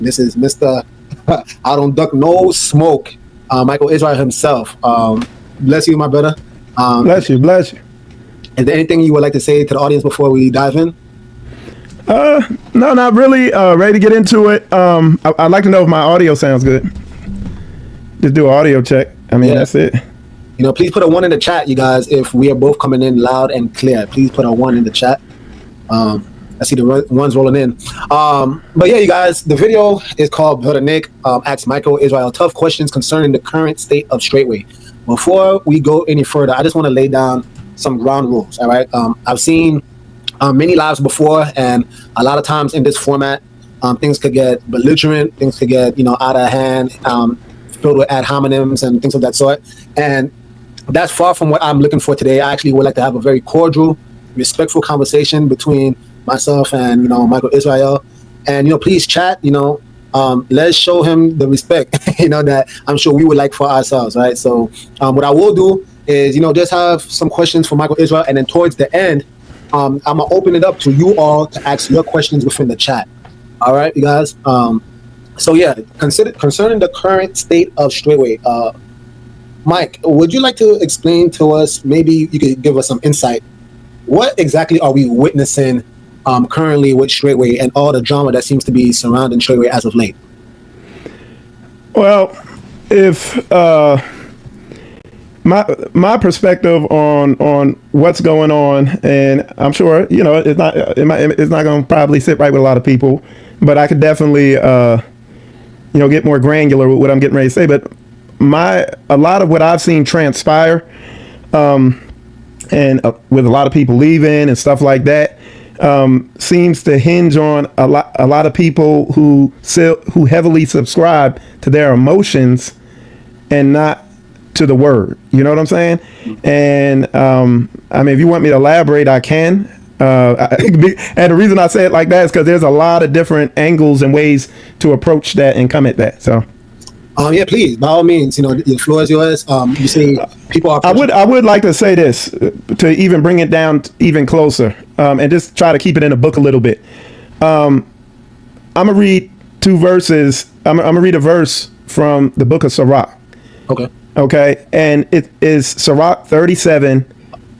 This is Mr. I don't duck no smoke, Michael Israel himself. Bless you, my brother. Bless you, bless you. Is there anything you would like to say to the audience before we dive in? No, not really. Ready to get into it. I'd like to know if my audio sounds good. Just do an audio check. I mean, that's it. You know, please put a 1 in the chat, you guys, if we are both coming in loud and clear. Please put a 1 in the chat. I see the ones rolling in. But yeah, you guys, the video is called Brother Nick Asks Michael Israel Tough Questions Concerning the Current State of Straightway. Before we go any further, I just want to lay down some ground rules, all right? I've seen many lives before, and a lot of times in this format, things could get belligerent, things could get, out of hand, filled with ad hominems and things of that sort. And that's far from what I'm looking for today. I actually would like to have a very cordial, respectful conversation between myself and, Michael Israel. And, please chat, let's show him the respect, that I'm sure we would like for ourselves, right? So what I will do is, just have some questions for Michael Israel. And then towards the end, I'm going to open it up to you all to ask your questions within the chat. All right, you guys? So yeah, concerning the current state of Straightway, Mike, would you like to explain to us, maybe you could give us some insight, what exactly are we witnessing currently with Straightway and all the drama that seems to be surrounding Straightway as of late? Well, if my perspective on what's going on, and I'm sure it's not going to probably sit right with a lot of people, but I could definitely get more granular with what I'm getting ready to say. But a lot of what I've seen transpire, and with a lot of people leaving and stuff like that, seems to hinge on a lot of people who heavily subscribe to their emotions and not to the word. You know what I'm saying? And I mean, if you want me to elaborate, I can. And the reason I say it like that is because there's a lot of different angles and ways to approach that and come at that. So. Yeah, please, by all means, the floor is yours. You say people are. I would like to say this to even bring it down even closer, and just try to keep it in the book a little bit. I'm gonna read 2 verses. I'm gonna read a verse from the book of Sirach. Okay. Okay, and it is Sirach 37,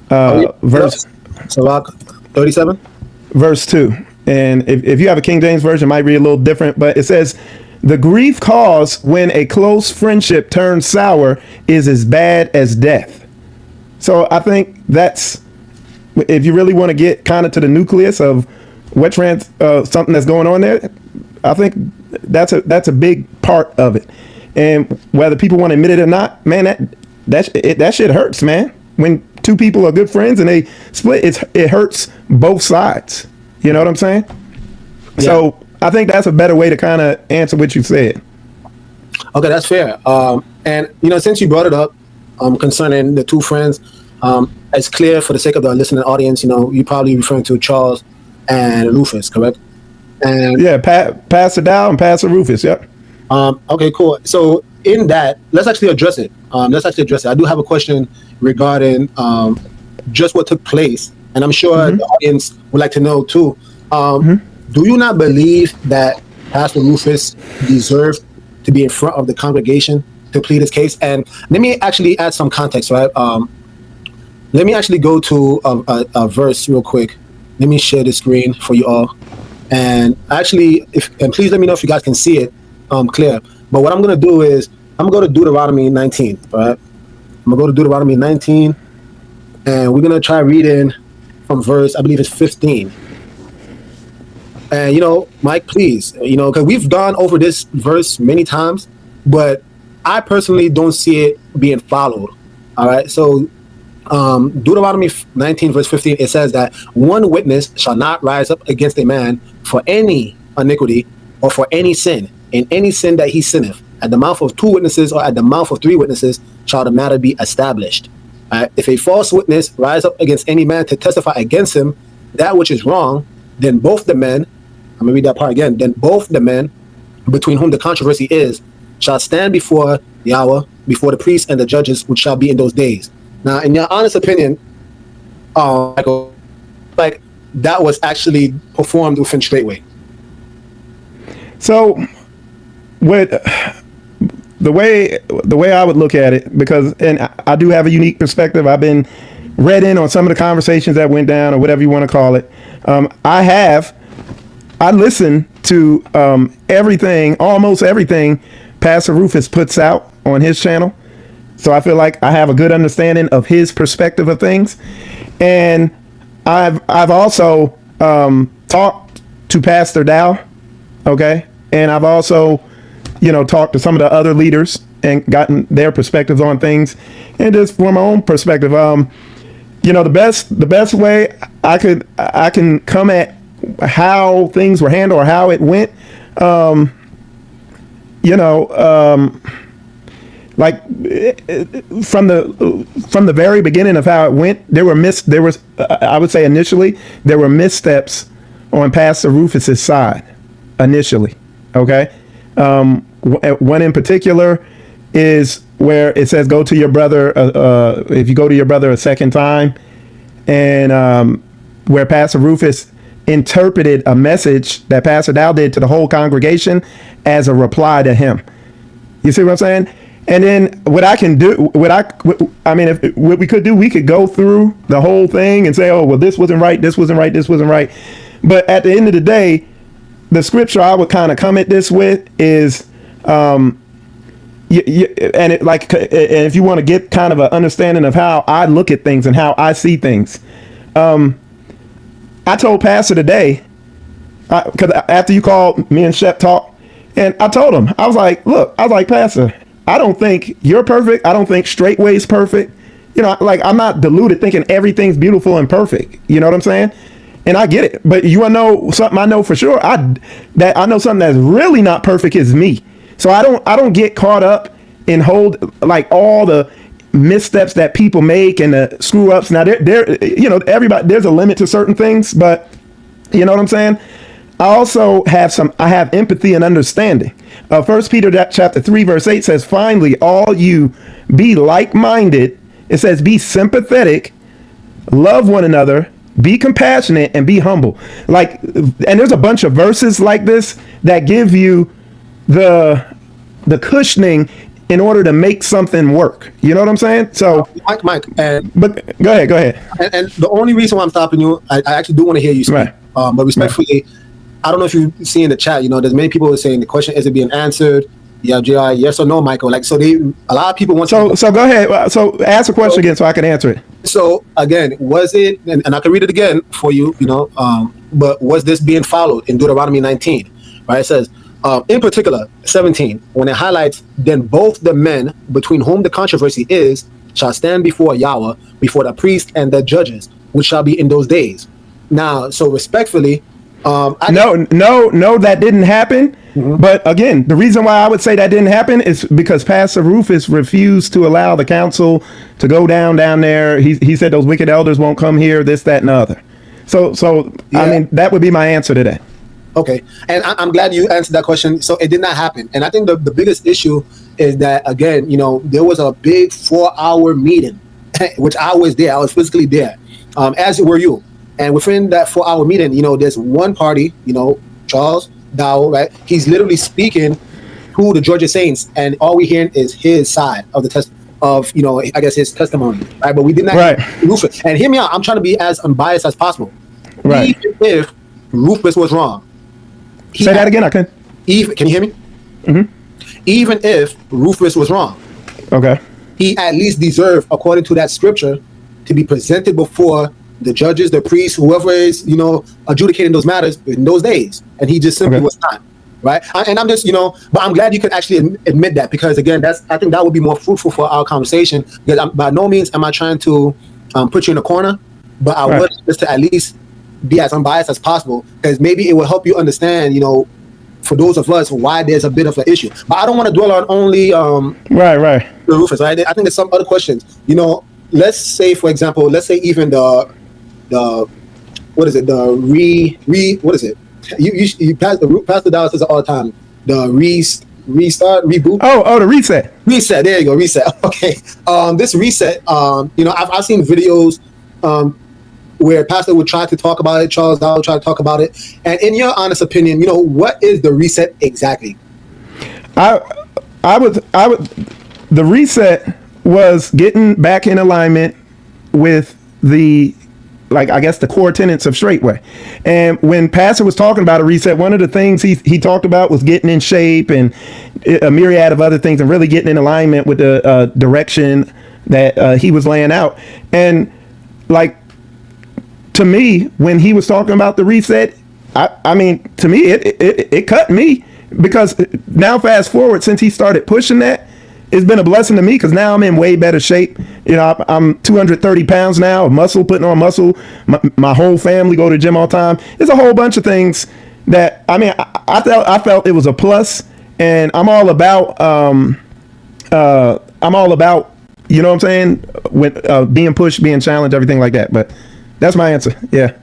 verse. Sirach 37, verse 2. And if you have a King James version, it might read a little different, but it says, "The grief caused when a close friendship turns sour is as bad as death." So I think that's, if you really want to get kind of to the nucleus of what something that's going on there, I think that's a big part of it. And whether people want to admit it or not, man, that shit hurts, man. When 2 people are good friends and they split, it hurts both sides. You know what I'm saying? Yeah. So I think that's a better way to kind of answer what you said. Okay, that's fair. And since you brought it up, concerning the 2 friends, it's clear for the sake of the listening audience, you're probably referring to Charles and Rufus, correct? And yeah, Pastor Dow and Pastor Rufus. Yep. Okay, cool. So in that, let's actually address it. I do have a question regarding just what took place, and I'm sure the audience would like to know too. Do you not believe that Pastor Rufus deserved to be in front of the congregation to plead his case? And let me actually add some context, right? Let me actually go to a verse real quick. Let me share the screen for you all. And actually, and please let me know if you guys can see it clear. But what I'm going to do is, I'm going to go to Deuteronomy 19, right? I'm going to go to Deuteronomy 19, and we're going to try reading from verse, I believe it's 15. And, Mike, please, because we've gone over this verse many times, but I personally don't see it being followed. All right. So Deuteronomy 19, verse 15, it says that one witness shall not rise up against a man for any iniquity or for any sin, in any sin that he sinneth. At the mouth of 2 witnesses or at the mouth of 3 witnesses shall the matter be established. If a false witness rise up against any man to testify against him that which is wrong, then both the men, I'm going to read that part again, then both the men between whom the controversy is shall stand before Yahweh, before the priests and the judges which shall be in those days. Now, in your honest opinion, like that was actually performed within Straightway. So With the way I would look at it, because and I do have a unique perspective. I've been read in on some of the conversations that went down, or whatever you want to call it. I listen to almost everything Pastor Rufus puts out on his channel. So I feel like I have a good understanding of his perspective of things. And I've also talked to Pastor Dow, okay? And I've also, talked to some of the other leaders and gotten their perspectives on things. And just from my own perspective, the best way I can come at how things were handled or how it went, like from the very beginning of how it went, I would say initially there were missteps on Pastor Rufus's side initially. Okay. One in particular is where it says, go to your brother. If you go to your brother a second time, and where Pastor Rufus interpreted a message that Pastor Dow did to the whole congregation as a reply to him. You see what I'm saying? And then what I can do, what we could do, we could go through the whole thing and say, oh, well, this wasn't right, this wasn't right, this wasn't right. But at the end of the day, the scripture I would kind of come at this with is, and if you want to get kind of an understanding of how I look at things and how I see things, I told Pastor today, because after you called, me and Shep talked, and I told him, I was like, Pastor, I don't think you're perfect. I don't think Straightway's perfect. I'm not deluded thinking everything's beautiful and perfect. You know what I'm saying? And I get it. But you want to know something I know for sure? I know something that's really not perfect is me. So I don't get caught up in all the missteps that people make and the screw ups. Now everybody, there's a limit to certain things, but you know what I'm saying? I also have empathy and understanding. 1 Peter chapter 3 verse 8 says, finally, all you be like-minded. It says, be sympathetic, love one another, be compassionate, and be humble. And there's a bunch of verses like this that give you the cushioning in order to make something work. You know what I'm saying? So, Mike, but go ahead. And the only reason why I'm stopping you, I actually do want to hear you speak. Right. But respectfully, right. I don't know if you see in the chat, there's many people who are saying the question isn't being answered. Yeah, JI, yes or no, Michael? A lot of people want to. So go ahead. So ask the question again so I can answer it. So again, was it, and I can read it again for you, but was this being followed in Deuteronomy 19? Right? It says, in particular, 17, when it highlights, then both the men between whom the controversy is shall stand before Yahweh, before the priest and the judges, which shall be in those days. Now, so respectfully, no, that didn't happen. Mm-hmm. But again, the reason why I would say that didn't happen is because Pastor Rufus refused to allow the council to go down there. He said those wicked elders won't come here, this, that, and the other. So yeah. I mean, that would be my answer to that. Okay. And I'm glad you answered that question. So it did not happen. And I think the biggest issue is that, again, there was a big 4-hour meeting, which I was there. I was physically there, as were you. And within that 4-hour meeting, there's one party, Charles Dow, right? He's literally speaking to the Georgia Saints, and all we hearing is his side of the I guess his testimony, right? But we did not hear Rufus. And hear me out. I'm trying to be as unbiased as possible. Right. Even if Rufus was wrong. Say that again, I can. Can you hear me? Mm-hmm. Even if Rufus was wrong. Okay. He at least deserved, according to that scripture, to be presented before the judges, the priests, whoever is, adjudicating those matters in those days. And he just simply was not, right? And I'm just, but I'm glad you could actually admit that, because again, I think that would be more fruitful for our conversation, because by no means am I trying to put you in a corner, but I would just to at least be as unbiased as possible, because maybe it will help you understand, for those of us, why there's a bit of an issue. But I don't want to dwell on only the Rufus, right? I think there's some other questions. Let's say, for example, even the what is it? What is it? You Pastor Dallas says it all the time. The reboot. Oh, the reset. Reset. There you go. Reset. Okay. This reset. I've seen videos where Pastor would try to talk about it. Charles Dow would try to talk about it. And in your honest opinion, what is the reset exactly? I I would the reset was getting back in alignment with the, like, I guess the core tenets of Straightway. And when Pastor was talking about a reset, one of the things he talked about was getting in shape and a myriad of other things, and really getting in alignment with the direction that he was laying out. And like, to me, when he was talking about the reset, I mean, to me, it cut me, because now fast forward, since he started pushing that, it's been a blessing to me, because now I'm in way better shape. You know, I'm 230 pounds now of muscle, putting on muscle. My whole family go to the gym all the time. It's a whole bunch of things that, I mean, I felt it was a plus, and I'm all about, you know what I'm saying, when being pushed, being challenged, everything like that. But that's my answer. Yeah.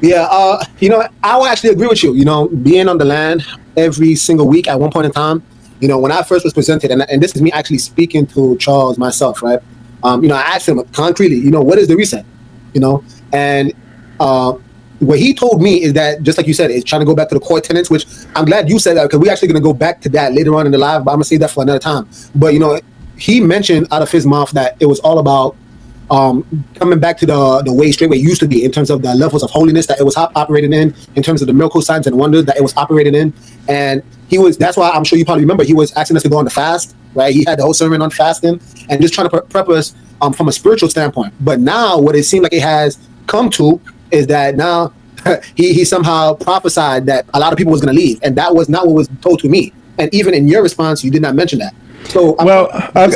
Yeah, you know, I will actually agree with you. You know, being on the land every single week at one point in time, you know, when I first was presented, and this is me actually speaking to Charles myself, right? You know, I asked him concretely, you know, what is the reset? You know, and what he told me is that, just like you said, it's trying to go back to the core tenets, which I'm glad you said that, because we're actually going to go back to that later on in the live, but I'm going to save that for another time. But, you know, he mentioned out of his mouth that it was all about coming back to the way Straightway used to be, in terms of the levels of holiness that it was operating in terms of the miracle signs and wonders that it was operating in. And that's why I'm sure you probably remember, he was asking us to go on the fast, right? He had the whole sermon on fasting and just trying to prep us from a spiritual standpoint. But now what it seemed like it has come to is that now he somehow prophesied that a lot of people was going to leave, and that was not what was told to me. And even in your response, you did not mention that. So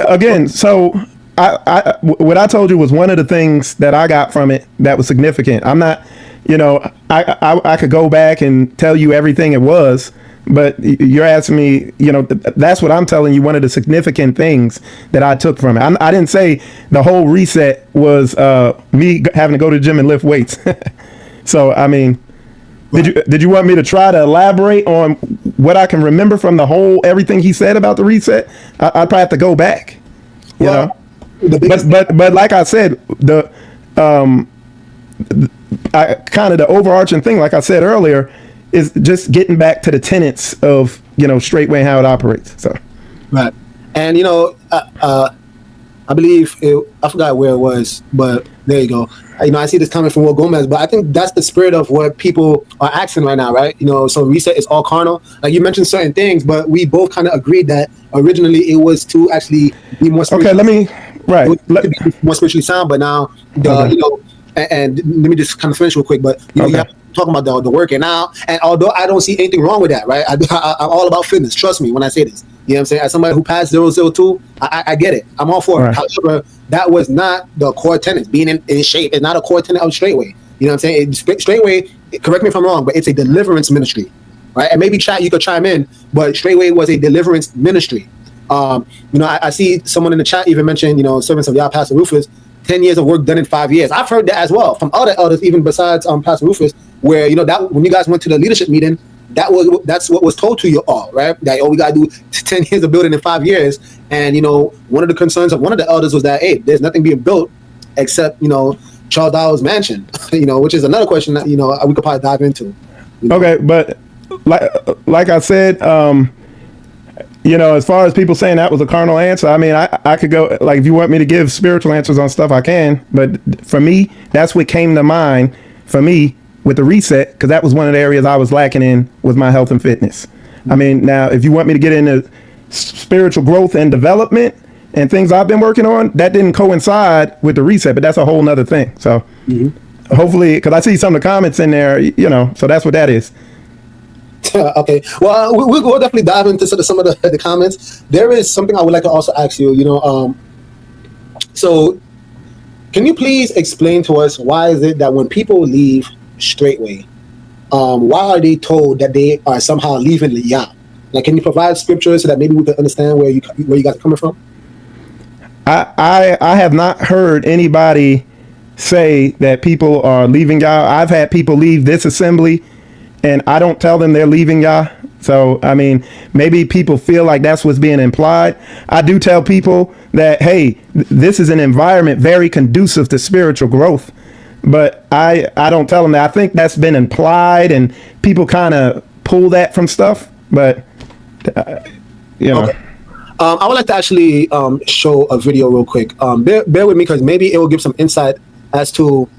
again, so I what I told you was one of the things that I got from it that was significant. I'm not, you know, I could go back and tell you everything it was, but you're asking me, you know, that's what I'm telling you. One of the significant things that I took from it. I didn't say the whole reset was me having to go to the gym and lift weights. So, I mean, did you want me to try to elaborate on what I can remember from the whole, everything he said about the reset? I'd probably have to go back, you know? But like I said, the overarching thing, like I said earlier, is just getting back to the tenets of, you know, Straightway and how it operates. So, right, and you know, I believe I forgot where it was, but there you go. You know, I see this coming from Will Gomez, but I think that's the spirit of what people are asking right now, right? You know, so reset is all carnal. Like you mentioned certain things, but we both kind of agreed that originally it was to actually be more spiritual. Okay, to be more spiritually sound, but now you know, and let me just kind of finish real quick. But you know, you have to talk about the working out, and although I don't see anything wrong with that, right? I'm all about fitness. Trust me when I say this. You know what I'm saying? As somebody who passed 002, I get it. I'm all for it. However, that was not the core tenet. Being in shape is not a core tenet of Straightway. You know what I'm saying? Straightway, correct me if I'm wrong, but it's a deliverance ministry, right? And maybe chat, you could chime in, but Straightway was a deliverance ministry. You know, I see someone in the chat even mention, you know, servants of Yah, Pastor Rufus, 10 years of work done in 5 years. I've heard that as well from other elders, even besides Pastor Rufus, where, you know, that when you guys went to the leadership meeting, that's what was told to you all, right? That, we got to do 10 years of building in 5 years. And, you know, one of the concerns of one of the elders was that, hey, there's nothing being built except, you know, Charles Dowell's mansion, you know, which is another question that, you know, we could probably dive into. You know? Okay, but like I said, you know, as far as people saying that was a carnal answer, I mean, I could go, like, if you want me to give spiritual answers on stuff, I can. But for me, that's what came to mind for me with the reset, because that was one of the areas I was lacking in with my health and fitness. I mean, now, if you want me to get into spiritual growth and development and things I've been working on, that didn't coincide with the reset, but that's a whole nother thing. So hopefully, because I see some of the comments in there, you know, so that's what that is. Okay, well, we'll definitely dive into some of the comments. There is something I would like to also ask you, you know, so can you please explain to us, why is it that when people leave Straightway, why are they told that they are somehow leaving the Yah? Like, can you provide scripture so that maybe we can understand where you guys are coming from? I have not heard anybody say that people are leaving Yah. I've had people leave this assembly, and I don't tell them they're leaving Yah. So, I mean, maybe people feel like that's what's being implied. I do tell people that, hey, this is an environment very conducive to spiritual growth. But I don't tell them that. I think that's been implied, and people kind of pull that from stuff. But you know. Okay. I would like to actually show a video real quick. Bear with me because maybe it will give some insight as to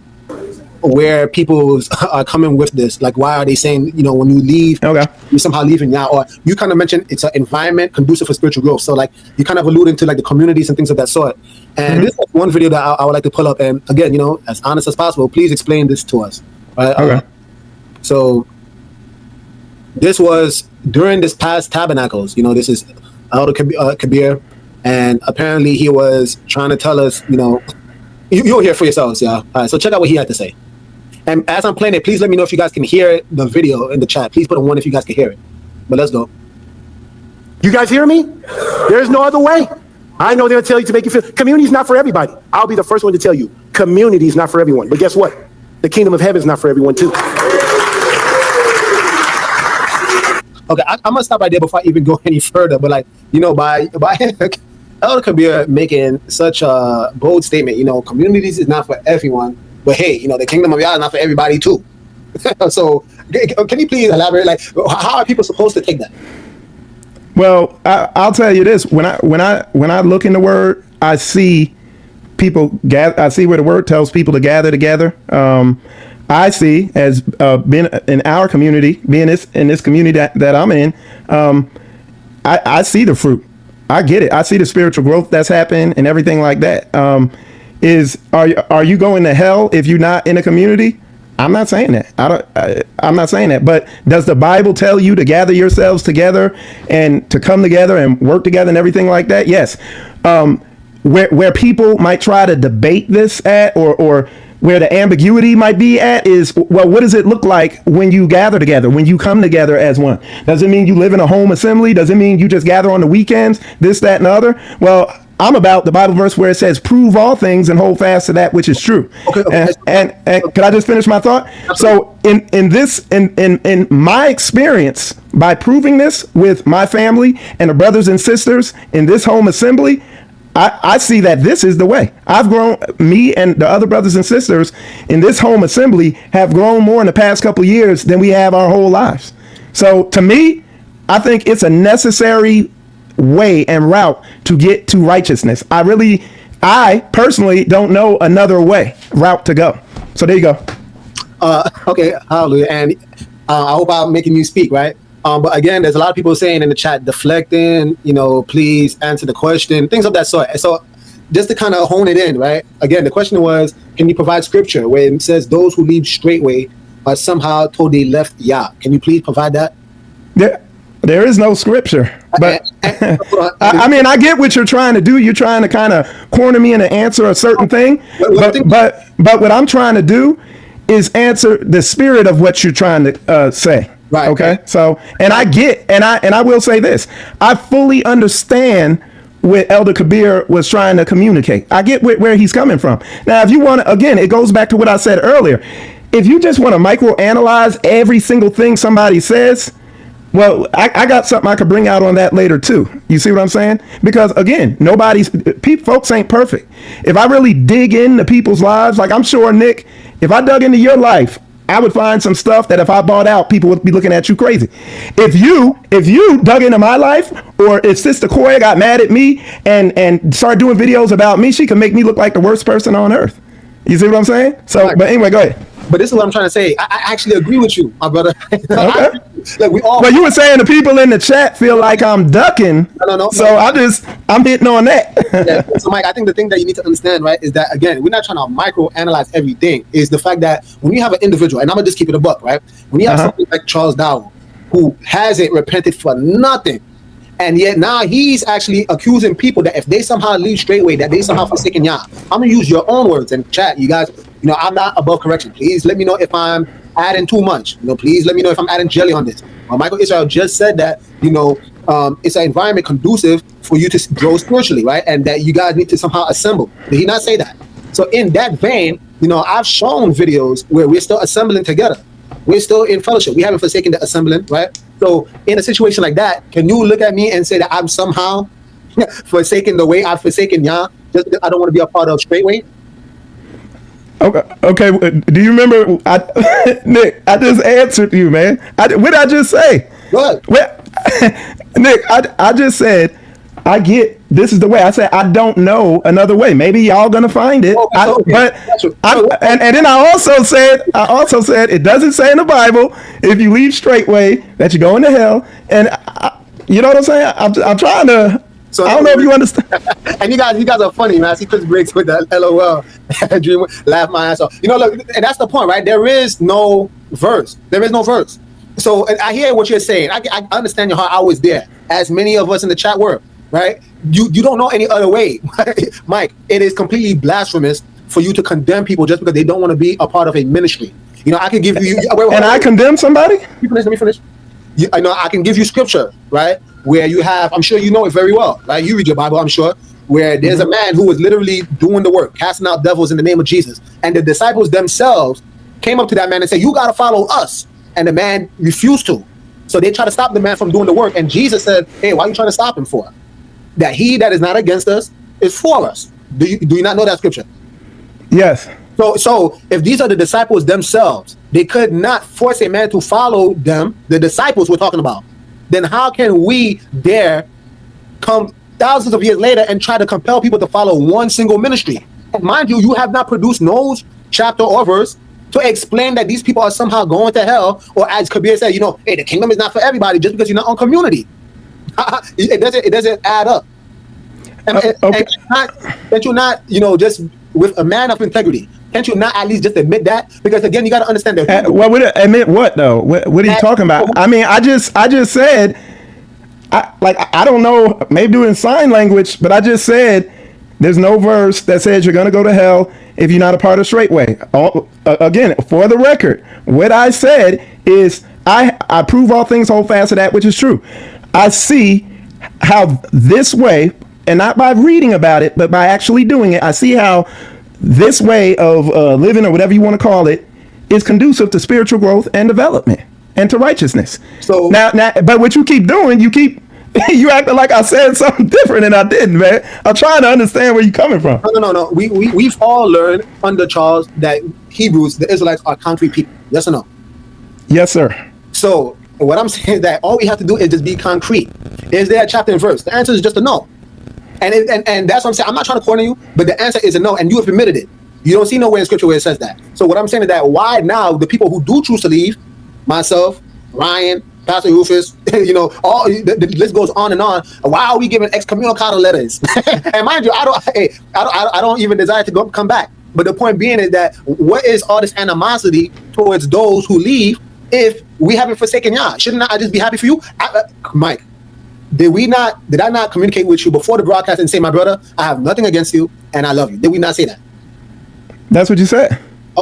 where people are coming with this. Like, why are they saying, you know, when you leave, Okay. you somehow leave in or you kind of mentioned it's an environment conducive for spiritual growth. So, like, you kind of alluding to like the communities and things of that sort. And this is one video that I would like to pull up. And again, you know, as honest as possible, please explain this to us. Right? Okay. So, this was during this past tabernacles. You know, this is Elder Kabir, and apparently he was trying to tell us, you know, you'll hear for yourselves, yeah. All right, so check out what he had to say. And as I'm playing it, please let me know if you guys can hear the video in the chat. Please put a 1 if you guys can hear it. But let's go. You guys hear me? There's no other way. I know they'll tell you to make you feel. Community is not for everybody. I'll be the first one to tell you. Community is not for everyone. But guess what? The kingdom of heaven is not for everyone too. Okay, I'm gonna stop right there before I even go any further. But like, you know, by Elder Kabir making such a bold statement, you know, communities is not for everyone. But hey, you know, the kingdom of God is not for everybody too. So, can you please elaborate? Like, how are people supposed to take that? Well, I'll tell you this: when I look in the Word, I see people gather. I see where the Word tells people to gather together. I see as being in our community, being in this community that I'm in, I see the fruit. I get it. I see the spiritual growth that's happened and everything like that. Are you going to hell if you're not in a community? I'm not saying that. I'm not saying that. But does the Bible tell you to gather yourselves together and to come together and work together and everything like that? Yes. Where people might try to debate this at, or where the ambiguity might be at is, well, what does it look like when you gather together, when you come together as one? Does it mean you live in a home assembly? Does it mean you just gather on the weekends, this, that, and the other? Well, I'm about the Bible verse where it says, prove all things and hold fast to that which is true. Okay. And can I just finish my thought? Absolutely. So in my experience, by proving this with my family and the brothers and sisters in this home assembly, I see that this is the way. I've grown, me and the other brothers and sisters in this home assembly have grown more in the past couple of years than we have our whole lives. So to me, I think it's a necessary way and route to get to righteousness. I personally don't know another route to go. So there you go. Okay, hallelujah. And I hope I'm making you speak, right? But again, there's a lot of people saying in the chat, deflecting, you know, please answer the question, things of that sort. So just to kind of hone it in, right? Again, the question was, can you provide scripture where it says those who leave straightway are somehow told they left Yah? Can you please provide that? There is no scripture, but I mean, I get what you're trying to do. You're trying to kind of corner me and answer a certain thing, but what I'm trying to do is answer the spirit of what you're trying to say. Right. Okay. So, and I get, and I will say this, I fully understand what Elder Kabir was trying to communicate. I get where he's coming from. Now, if you want to, again, it goes back to what I said earlier. If you just want to microanalyze every single thing somebody says, well, I got something I could bring out on that later too. You see what I'm saying? Because again, folks ain't perfect. If I really dig into people's lives, like I'm sure, Nick, if I dug into your life, I would find some stuff that if I bought out, people would be looking at you crazy. If you dug into my life, or if Sister Koya got mad at me and started doing videos about me, she could make me look like the worst person on earth. You see what I'm saying? So, but anyway, go ahead. But this is what I'm trying to say. I actually agree with you, my brother. Okay. Well, you were saying the people in the chat feel like I'm ducking. No. So I'm hitting on that. Yeah. So, Mike, I think the thing that you need to understand, right, is that, again, we're not trying to micro-analyze everything. Is the fact that when you have an individual, and I'm going to just keep it a buck, right? When you have something like Charles Darwin, who hasn't repented for nothing, and yet now he's actually accusing people that if they somehow leave straightway, that they somehow forsaken Yah. I'm going to use your own words in chat, you guys. You know, I'm not above correction. Please let me know if I'm adding too much. You know, please let me know if I'm adding jelly on this. Michael Israel just said that, you know, it's an environment conducive for you to grow spiritually, right? And that you guys need to somehow assemble. Did he not say that? So in that vein, you know, I've shown videos where we're still assembling together. We're still in fellowship. We haven't forsaken the assembling, right? So in a situation like that, can you look at me and say that I'm somehow forsaking the way I've forsaken Yah? Just I don't want to be a part of straightway. Okay. Do you remember, Nick? I just answered you, man. What did I just say? Good. Nick, I just said, I get this is the way. I said I don't know another way. Maybe y'all gonna find it. And then I also said it doesn't say in the Bible if you leave straightway that you're going to hell. And you know what I'm saying? I'm trying to. So I don't know if you understand. And you guys are funny, man. I see Chris Briggs with that LOL, dream, laugh my ass off. You know, look, and that's the point, right? There is no verse. So I hear what you're saying. I understand your heart. I was there, as many of us in the chat were, right? You don't know any other way, Mike. It is completely blasphemous for you to condemn people just because they don't want to be a part of a ministry. You know, I could give you. I condemn somebody? Let me finish. I know I can give you scripture, right? Where you have, I'm sure you know it very well, right? You read your Bible, I'm sure, where there's a man who was literally doing the work, casting out devils in the name of Jesus. And the disciples themselves came up to that man and said, you got to follow us. And the man refused to. So they try to stop the man from doing the work. And Jesus said, hey, why are you trying to stop him for? That he that is not against us is for us. Do you not know that scripture? Yes. So if these are the disciples themselves, they could not force a man to follow them, the disciples we're talking about. Then how can we dare come thousands of years later and try to compel people to follow one single ministry? And mind you, you have not produced no chapter or verse to explain that these people are somehow going to hell, or as Kabir said, you know, hey, the kingdom is not for everybody just because you're not on community. It doesn't add up. And that you're not, you know, just with a man of integrity. Can't you not at least just admit that? Because again, you got to understand that. Admit what though? What are you talking about? I mean, I just said, I don't know, maybe doing sign language, but I just said there's no verse that says you're going to go to hell if you're not a part of Straightway. Again, for the record, what I said is I prove all things, hold fast to that which is true. I see how this way, and not by reading about it, but by actually doing it, I see how this way of living, or whatever you want to call it, is conducive to spiritual growth and development and to righteousness. So now, but what you keep doing, you acting like I said something different and I didn't, man. I'm trying to understand where you're coming from. No. We've all learned under Charles that Hebrews, the Israelites, are concrete people. Yes or no? Yes, sir. So what I'm saying is that all we have to do is just be concrete. Is there a chapter and verse? The answer is just a no. And that's what I'm saying. I'm not trying to corner you, but the answer is a no, and you have admitted it. You don't see nowhere in scripture where it says that. So what I'm saying is that why now the people who do choose to leave, myself, Ryan, Pastor Rufus, you know, all the list goes on and on. Why are we giving excommunicado letters? And mind you, I don't even desire to come back. But the point being is that what is all this animosity towards those who leave if we haven't forsaken Yah? Shouldn't I just be happy for you, Mike? Did I not communicate with you before the broadcast and say, my brother, I have nothing against you and I love you? Did we not say that? That's what you said.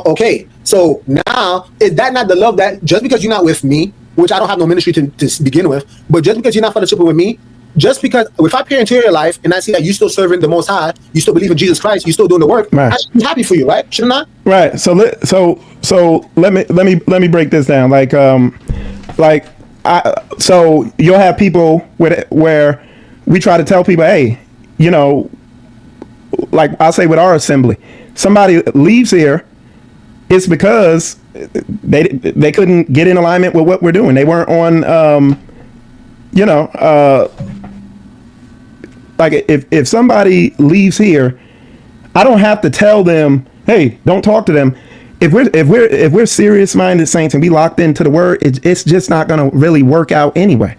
Okay. So now, is that not the love that just because you're not with me, which I don't have no ministry to begin with, but just because you're not fellowshipping with me, just because if I peer into your life and I see that you still serving the Most High, you still believe in Jesus Christ, you still doing the work, right, I should be happy for you, right? Shouldn't I? Right. So let me break this down. So you'll have people where we try to tell people, hey, you know, like I'll say with our assembly, somebody leaves here, it's because they couldn't get in alignment with what we're doing. They weren't on, like if somebody leaves here, I don't have to tell them, hey, don't talk to them. If we're serious-minded saints and we locked into the word, it's just not going to really work out anyway.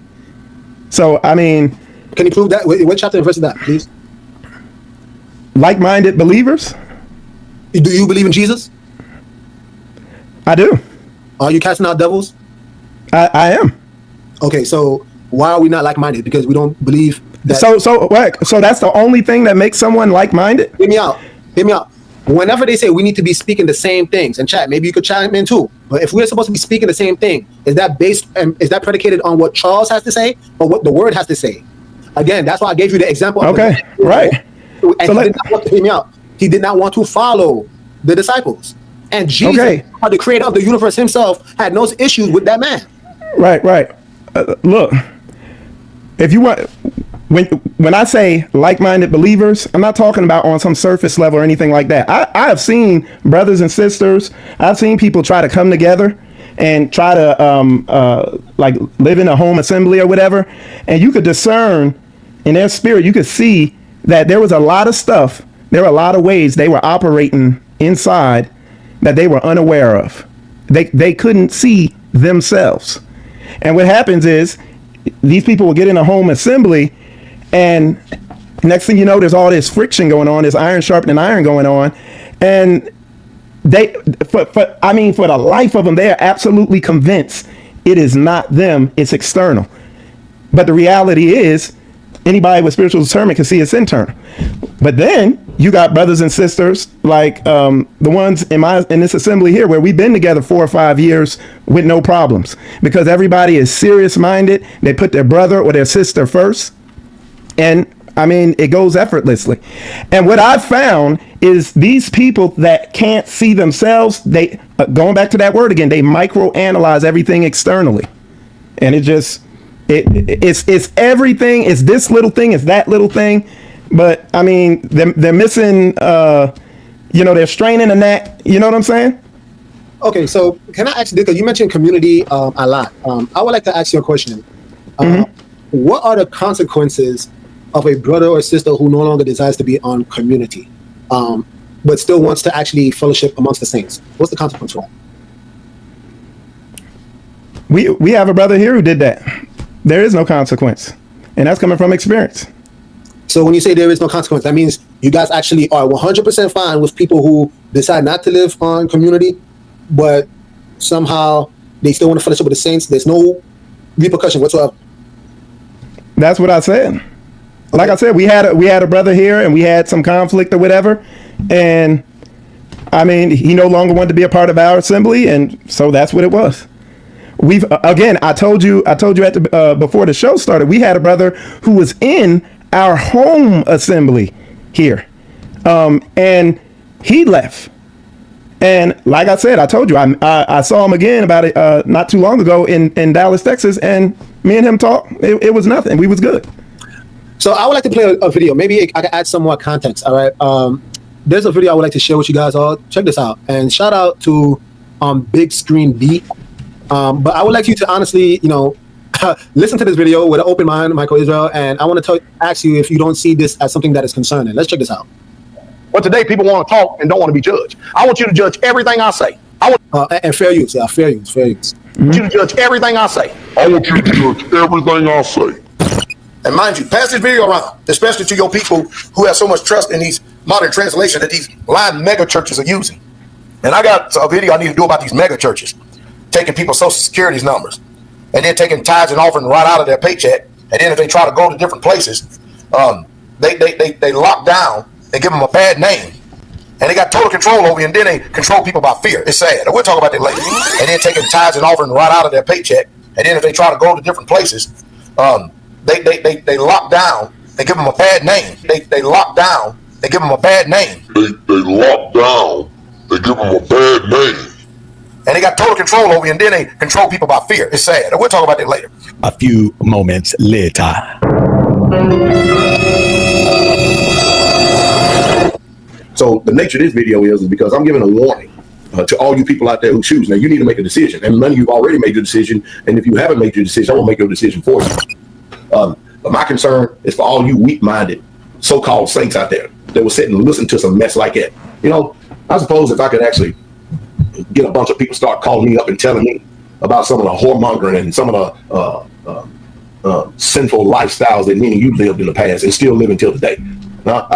So, I mean... Can you prove that? What chapter and verse is that, please? Like-minded believers? Do you believe in Jesus? I do. Are you casting out devils? I am. Okay, so why are we not like-minded? Because we don't believe that... So that's the only thing that makes someone like-minded? Hear me out. Whenever they say we need to be speaking the same things, and chat, maybe you could chime in too. But if we're supposed to be speaking the same thing, is that predicated on what Charles has to say or what the word has to say? Again, that's why I gave you the example. Okay, right. And he did not want to follow the disciples. And Jesus, the creator of the universe himself, had no issues with that man. Right. Look, if you want... When I say like-minded believers, I'm not talking about on some surface level or anything like that. I have seen brothers and sisters, I've seen people try to come together and try to like live in a home assembly or whatever, and you could discern in their spirit, you could see that there was a lot of stuff, there were a lot of ways they were operating inside that they were unaware of. They couldn't see themselves. And what happens is these people will get in a home assembly, and next thing you know, there's all this friction going on, this iron sharpening iron going on, and they, for the life of them, they are absolutely convinced it is not them, it's external. But the reality is, anybody with spiritual discernment can see it's internal. But then you got brothers and sisters like the ones in this assembly here, where we've been together 4 or 5 years with no problems, because everybody is serious minded. They put their brother or their sister first, and I mean, it goes effortlessly. And what I've found is these people that can't see themselves, they going back to that word again, they microanalyze everything externally, and it just it's everything. It's this little thing, it's that little thing. But I mean, they're missing, they're straining the neck. You know what I'm saying? Okay, so can I ask you, because you mentioned community a lot. I would like to ask you a question. What are the consequences of a brother or sister who no longer desires to be on community, but still wants to actually fellowship amongst the saints? What's the consequence for that? We have a brother here who did that. There is no consequence, and that's coming from experience. So when you say there is no consequence, that means you guys actually are 100% fine with people who decide not to live on community, but somehow they still want to fellowship with the saints. There's no repercussion whatsoever. That's what I said. Okay. Like I said, we had a brother here, and we had some conflict or whatever, and I mean, he no longer wanted to be a part of our assembly, and so that's what it was. We've again, I told you at the before the show started, we had a brother who was in our home assembly here, and he left. And like I said, I told you, I saw him again about it not too long ago in Dallas, Texas, and me and him talked. It was nothing. We was good. So I would like to play a video. Maybe I can add some more context. All right. There's a video I would like to share with you guys all. Check this out. And shout out to Big Screen B. But I would like you to honestly, listen to this video with an open mind, Michael Israel. And I want to ask you if you don't see this as something that is concerning. Let's check this out. But today people want to talk and don't want to be judged. I want you to judge everything I say. And fair use. Yeah, fair use. I want you to judge everything I say. I want you to judge everything I say. And mind you, pass this video around, especially to your people who have so much trust in these modern translations that these lying mega churches are using. And I got a video I need to do about these mega churches, taking people's social security numbers, and then taking tithes and offering right out of their paycheck. And then if they try to go to different places, they lock down and give them a bad name. And they got total control over you, and then they control people by fear. It's sad. We'll talk about that later. And then taking tithes and offering right out of their paycheck. And then if they try to go to different places, they lock down and give them a bad name. They lock down and give them a bad name. They lock down and give them a bad name. And they got total control over you, and then they control people by fear. It's sad. We'll talk about that later. A few moments later. So the nature of this video is because I'm giving a warning to all you people out there who choose. Now you need to make a decision, and many of you've already made your decision. And if you haven't made your decision, I will make your decision for you. But my concern is for all you weak-minded so-called saints out there that will sit and listen to some mess like that. I suppose if I could actually get a bunch of people start calling me up and telling me about some of the whoremongering and some of the sinful lifestyles that many of you lived in the past and still live until today.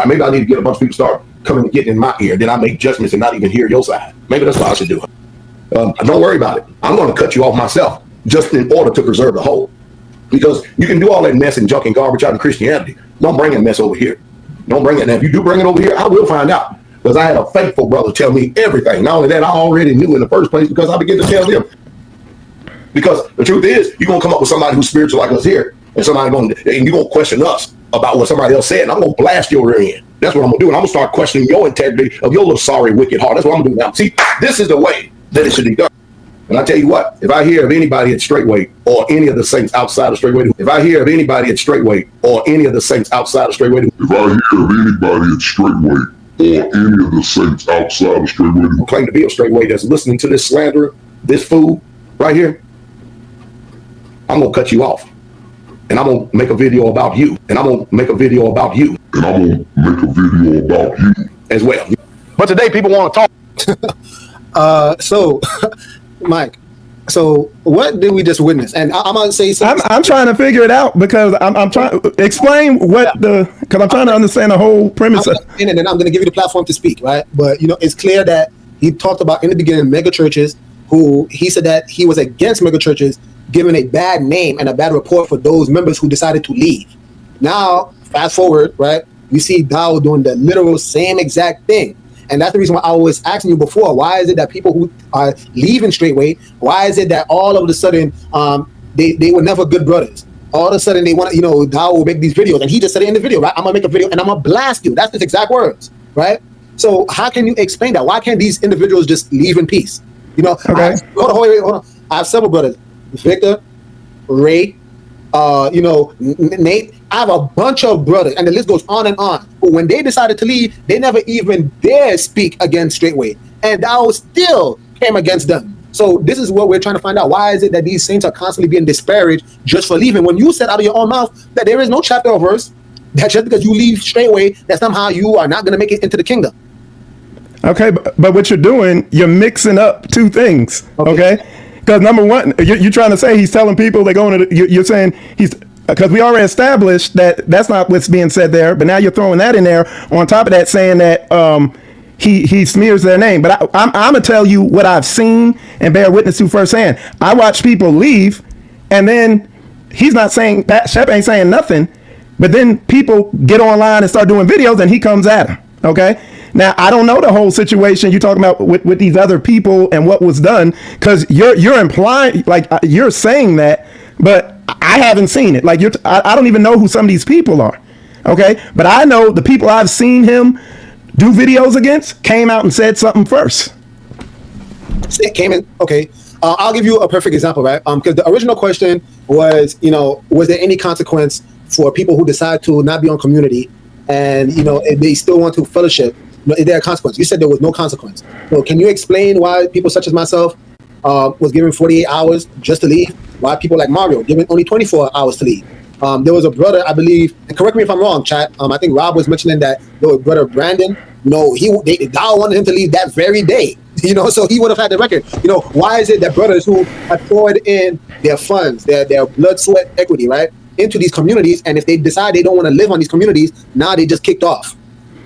Maybe I need to get a bunch of people start coming and getting in my ear. Then I make judgments and not even hear your side. Maybe that's what I should do. Don't worry about it. I'm going to cut you off myself just in order to preserve the whole. Because you can do all that mess and junk and garbage out in Christianity. Don't bring that mess over here. Don't bring it. Now, if you do bring it over here, I will find out. Because I had a faithful brother tell me everything. Not only that, I already knew in the first place because I began to tell them. Because the truth is, you're going to come up with somebody who's spiritual like us here, and you're going to question us about what somebody else said, and I'm going to blast your rear end. That's what I'm going to do, and I'm going to start questioning your integrity of your little sorry, wicked heart. That's what I'm going to do now. See, this is the way that it should be done. And I tell you what, if I hear of anybody at Straightway or any of the saints outside of Straightway, if I hear of anybody at Straightway or any of the saints outside of Straightway, if I hear of anybody at Straightway or any of the saints outside of Straightway who claim to be a Straightway that's listening to this slanderer, this fool, right here, I'm gonna cut you off, and I'm gonna make a video about you, and I'm gonna make a video about you, And I'm gonna make a video about you. as well. But today people want to talk. So, Mike, so what did we just witness? And I'm gonna say something. I'm trying to figure it out because I'm trying to explain because I'm trying to understand the whole premise. And then I'm going to give you the platform to speak, right? But it's clear that he talked about in the beginning mega churches, who he said that he was against mega churches giving a bad name and a bad report for those members who decided to leave. Now, fast forward, right? You see Dow doing the literal same exact thing. And that's the reason why I was asking you before, why is it that people who are leaving Straightway, why is it that all of a sudden they were never good brothers? All of a sudden they want to, Dow will make these videos. And he just said it in the video, right? I'm going to make a video and I'm going to blast you. That's his exact words, right? So how can you explain that? Why can't these individuals just leave in peace? Okay. Hold on. I have several brothers. Victor, Ray, Nate. I have a bunch of brothers, and the list goes on and on. But when they decided to leave, they never even dare speak against Straightway, and Dow still came against them. So this is what we're trying to find out. Why is it that these saints are constantly being disparaged just for leaving? When you said out of your own mouth that there is no chapter or verse that just because you leave Straightway, that somehow you are not going to make it into the kingdom. Okay, but what you're doing, you're mixing up two things. Okay, because number one, you're trying to say he's telling people they're going to. You're saying he's. Because we already established that that's not what's being said there, but now you're throwing that in there on top of that, saying that he smears their name. But I'm gonna tell you what I've seen and bear witness to firsthand. I watch people leave, and then he's not saying that Shep ain't saying nothing, but then people get online and start doing videos, and he comes at him. Okay. Now I don't know the whole situation you're talking about with these other people and what was done, because you're implying like you're saying that, but I haven't seen it. Like I don't even know who some of these people are. Okay, but I know the people I've seen him do videos against came out and said something first. It came in. Okay, I'll give you a perfect example, right? Because the original question was, was there any consequence for people who decide to not be on community, and if they still want to fellowship? Is there a consequence? You said there was no consequence. So can you explain why people such as myself was given 48 hours just to leave? Why people like Mario given only 24 hours to leave? There was a brother, I believe, and correct me if I'm wrong, chat. I think Rob was mentioning that there was brother Brandon. Dow wanted him to leave that very day. So he would have had the record. Why is it that brothers who have poured in their funds, their blood, sweat, equity, right, into these communities, and if they decide they don't want to live on these communities, now they just kicked off?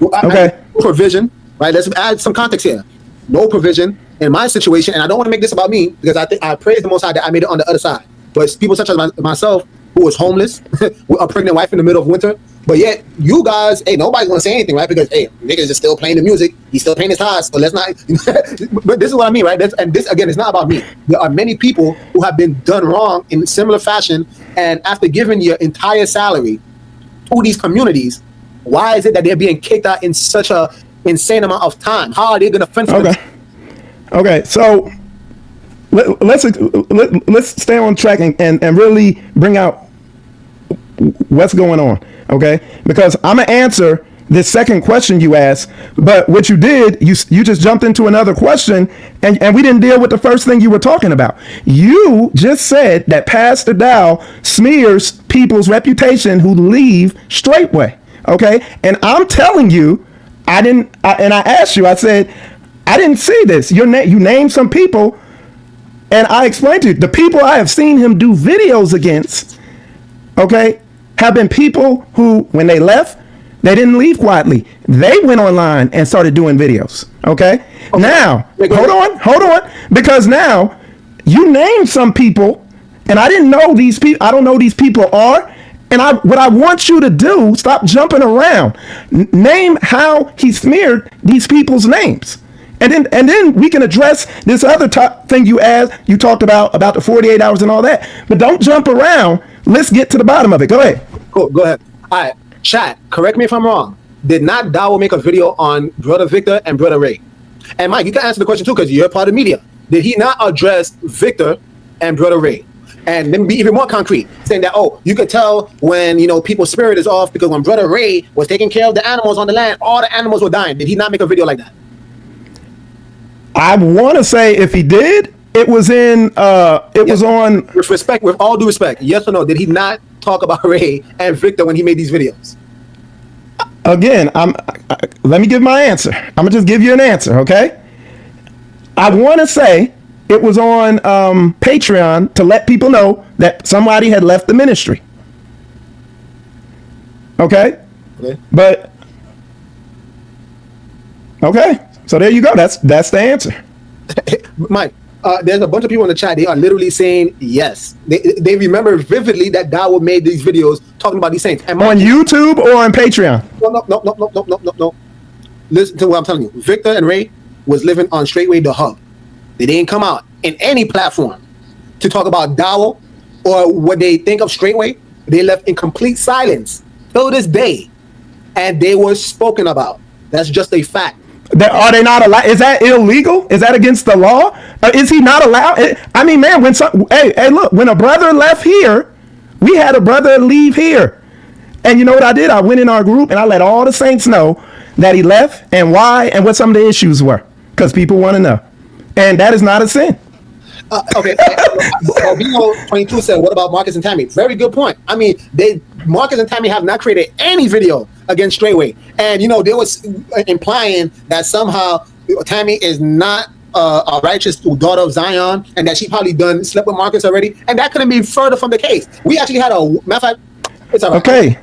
Okay. Provision, right? Let's add some context here. No provision in my situation, and I don't want to make this about me because I think I praise the Most High that I made it on the other side. But people such as myself, who was homeless, with a pregnant wife in the middle of winter, but yet you guys, hey, nobody's gonna say anything, right? Because hey, niggas is still playing the music, he's still paying his tithes, so let's not. But this is what I mean, right? And this again, it's not about me. There are many people who have been done wrong in similar fashion, and after giving your entire salary to these communities, why is it that they're being kicked out in such a insane amount of time? How are they going to fend for themselves? Okay, so let's stay on track and really bring out what's going on, okay? Because I'm gonna answer this second question you asked, but what you did, you just jumped into another question, and we didn't deal with the first thing you were talking about. You just said that Pastor Dow smears people's reputation who leave Straightway. Okay, and I'm telling you, and I asked you, I said, I didn't see this. You named some people, and I explained to you, the people I have seen him do videos against, okay, have been people who, when they left, they didn't leave quietly. They went online and started doing videos, okay? Now, hold on, because now you named some people, and I didn't know these people, I don't know who these people are. And what I want you to do, stop jumping around. Name how he smeared these people's names, and then we can address this other thing you asked. You talked about the 48 hours and all that, but don't jump around. Let's get to the bottom of it. Go ahead. Cool. Go ahead. All right, chat. Correct me if I'm wrong. Did not Dow make a video on Brother Victor and Brother Ray? And Mike, you can answer the question too because you're part of media. Did he not address Victor and Brother Ray? And then be even more concrete, saying that, you could tell when, people's spirit is off because when Brother Ray was taking care of the animals on the land, all the animals were dying. Did he not make a video like that? I want to say if he did, It was in. It was on. With respect, with all due respect, yes or no? Did he not talk about Ray and Victor when he made these videos? Again, let me give my answer. I'm gonna just give you an answer, okay? I want to say it was on Patreon to let people know that somebody had left the ministry. Okay? But okay, so there you go. That's the answer. Mike, there's a bunch of people in the chat. They are literally saying yes. They remember vividly that Dawo made these videos talking about these saints. And on YouTube or on Patreon? No. Listen to what I'm telling you. Victor and Ray was living on Straightway the Hub. They didn't come out in any platform to talk about Dawo or what they think of Straightway. They left in complete silence till this day, and they were spoken about. That's just a fact. Are they not allowed? Is that illegal? Is that against the law? Is he not allowed? I mean, man, hey, look, when a brother left here, we had a brother leave here. And you know what I did? I went in our group and I let all the saints know that he left and why and what some of the issues were. Because people want to know. And that is not a sin. Okay. Bino 22 said, what about Marcus and Tammy? Very good point. I mean, Marcus and Tammy have not created any video against Straightway. And, they was implying that somehow Tammy is not a righteous daughter of Zion and that she probably slept with Marcus already. And that couldn't be further from the case. We actually had matter of fact, it's all right. Okay.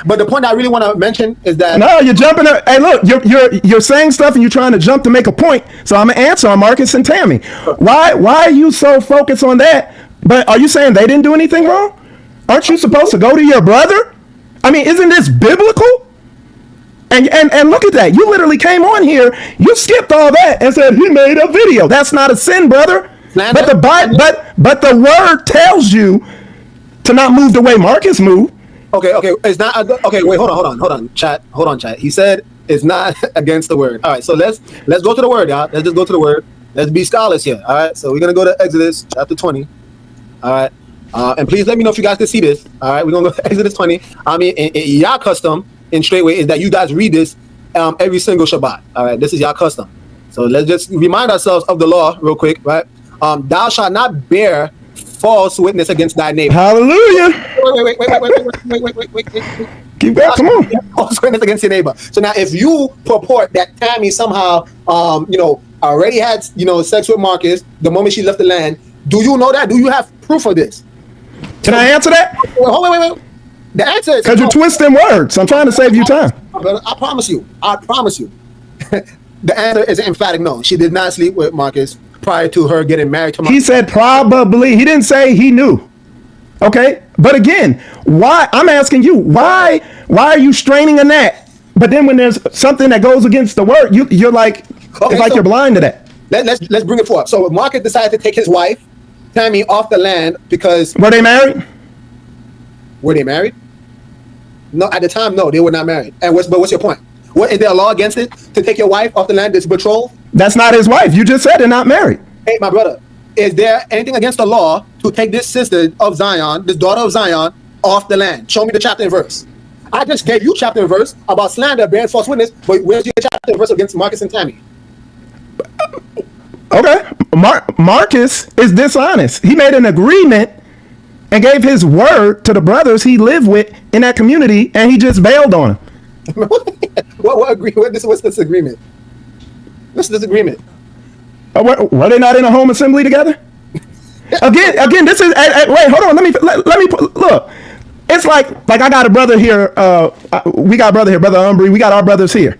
But the point I really want to mention is that no, you're jumping. Hey, look, you're saying stuff and you're trying to jump to make a point. So I'm gonna answer on Marcus and Tammy. Why are you so focused on that? But are you saying they didn't do anything wrong? Aren't you supposed to go to your brother? I mean, isn't this biblical? And look at that. You literally came on here. You skipped all that and said he made a video. That's not a sin, brother. But the word tells you to not move the way Marcus moved. Okay. It's not. Okay, wait. Hold on. Chat. He said it's not against the word. All right. So let's go to the word, y'all. Let's just go to the word. Let's be scholars here. All right. So we're gonna go to Exodus chapter 20. All right. And please let me know if you guys can see this. All right. We're gonna go to Exodus 20. I mean, y'all custom in Straightway is that you guys read this every single Shabbat. All right. This is y'all custom. So let's just remind ourselves of the law real quick, right? Thou shalt not bear false witness against thy neighbor. Hallelujah. Wait. Keep going. Come on. False witness against your neighbor. So now, if you purport that Tammy somehow, already had, sex with Marcus the moment she left the land, do you know that? Do you have proof of this? Can I answer that? Wait. The answer is because you're twisting words. I'm trying to save you time. I promise you. The answer is an emphatic no. She did not sleep with Marcus prior to her getting married to Marcus. He said probably. He didn't say he knew. Okay? But again, why? I'm asking you, why are you straining a gnat? But then when there's something that goes against the word, you're like, it's like you're blind to that. Let's bring it forward. So Marcus decided to take his wife, Tammy, off the land because... Were they married? Were they married? No, at the time, no, they were not married. And what's your point? What is there a law against it to take your wife off the land that's betrothed? That's not his wife. You just said they're not married. Hey, my brother, is there anything against the law to take this sister of Zion, this daughter of Zion, off the land? Show me the chapter and verse. I just gave you chapter and verse about slander, bearing false witness, but where's your chapter and verse against Marcus and Tammy? Okay, Marcus is dishonest. He made an agreement and gave his word to the brothers he lived with in that community, and he just bailed on them. What agreement? What's this agreement? What's this agreement? Were they not in a home assembly together? Again, this is. Wait, hold on. Let me look. It's like I got a brother here. We got a brother here, Brother Umbry. We got our brothers here.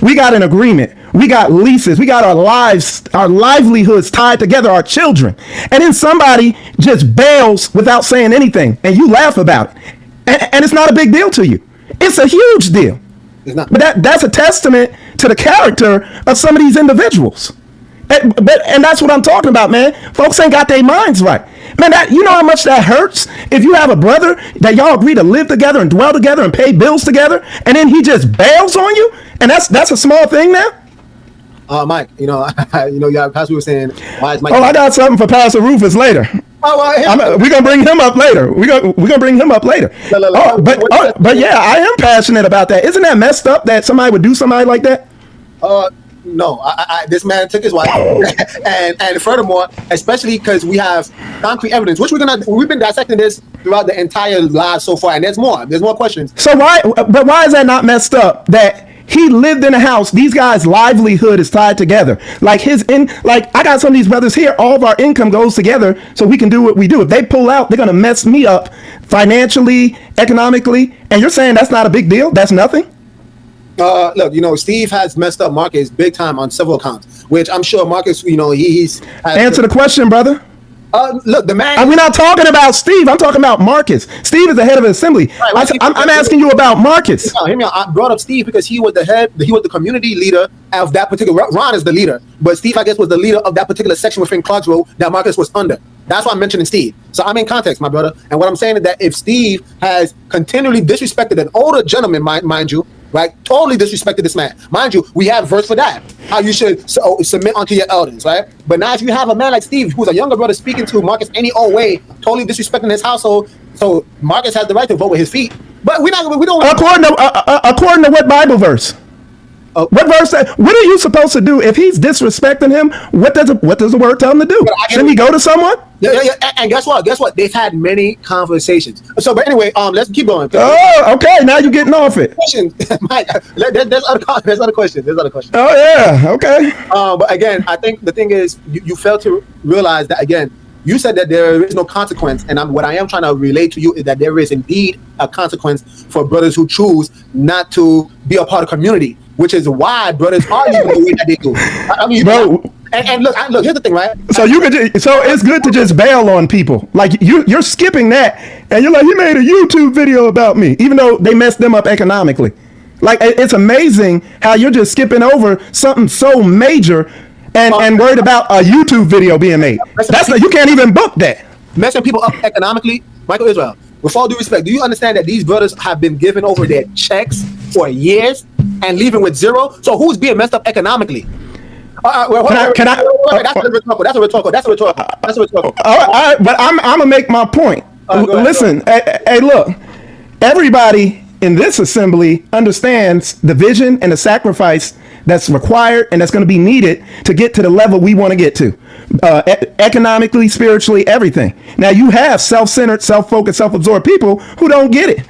We got an agreement. We got leases. We got our livelihoods tied together, our children. And then somebody just bails without saying anything, and you laugh about it. And it's not a big deal to you. It's a huge deal. It's not. But that's a testament to the character of some of these individuals. And that's what I'm talking about, man. Folks ain't got their minds right. Man, you know how much that hurts if you have a brother that y'all agree to live together and dwell together and pay bills together, and then he just bails on you, and that's a small thing now. Mike, Pastor was saying, why is Mike? Oh, I got something for Pastor Rufus later. We're gonna bring him up later. We're gonna bring him up later. But yeah, I am passionate about that. Isn't that messed up that somebody would do somebody like that? No, this man took his wife, and furthermore, especially because we have concrete evidence, which we've been dissecting this throughout the entire live so far, and there's more questions. So why is that not messed up? That he lived in a house. These guys' livelihood is tied together. Like I got some of these brothers here. All of our income goes together, so we can do what we do. If they pull out, they're gonna mess me up financially, economically. And you're saying that's not a big deal? That's nothing? Look, Steve has messed up Marcus big time on several accounts, which I'm sure Marcus, he's answer the question, brother. Look, the man. We're not talking about Steve. I'm talking about Marcus. Steve is the head of the assembly. Right, I'm asking you about Marcus. Hear me out. I brought up Steve because he was the head. He was the community leader of that particular. Ron is the leader, but Steve, I guess, was the leader of that particular section within Clarksville that Marcus was under. That's why I'm mentioning Steve. So I'm in context, my brother. And what I'm saying is that if Steve has continually disrespected an older gentleman, mind you, right, totally disrespected this man. Mind you, we have verse for that. How you should submit unto your elders, right? But now if you have a man like Steve, who's a younger brother, speaking to Marcus any old way, totally disrespecting his household, so Marcus has the right to vote with his feet. But we don't. According to what Bible verse? What verse? What are you supposed to do if he's disrespecting him? What does the word tell him to do? Shouldn't he go to someone? Yeah. And guess what? They've had many conversations. So, but anyway, let's keep going. Oh, okay. Now you're getting off it. Mike, there's other questions. Oh yeah. Okay. But again, I think the thing is, you fail to realize that again. You said that there is no consequence, and what I am trying to relate to you is that there is indeed a consequence for brothers who choose not to be a part of community, which is why brothers are living the way that they do. I mean, bro. And look, here's the thing, right? So it's good to just bail on people. Like you're skipping that, and you're like, he made a YouTube video about me, even though they messed them up economically. Like it's amazing how you're just skipping over something so major. And worried about a YouTube video being made. You can't even book that. Messing people up economically, Michael Israel. With all due respect, do you understand that these brothers have been given over their checks for years and leaving with zero? So who's being messed up economically? That's a rhetorical. All right, but I'm gonna make my point. Listen, hey, look, everybody in this assembly understands the vision and the sacrifice that's required and that's going to be needed to get to the level we want to get to, economically, spiritually, everything. Now you have self-centered, self-focused, self-absorbed people who don't get it.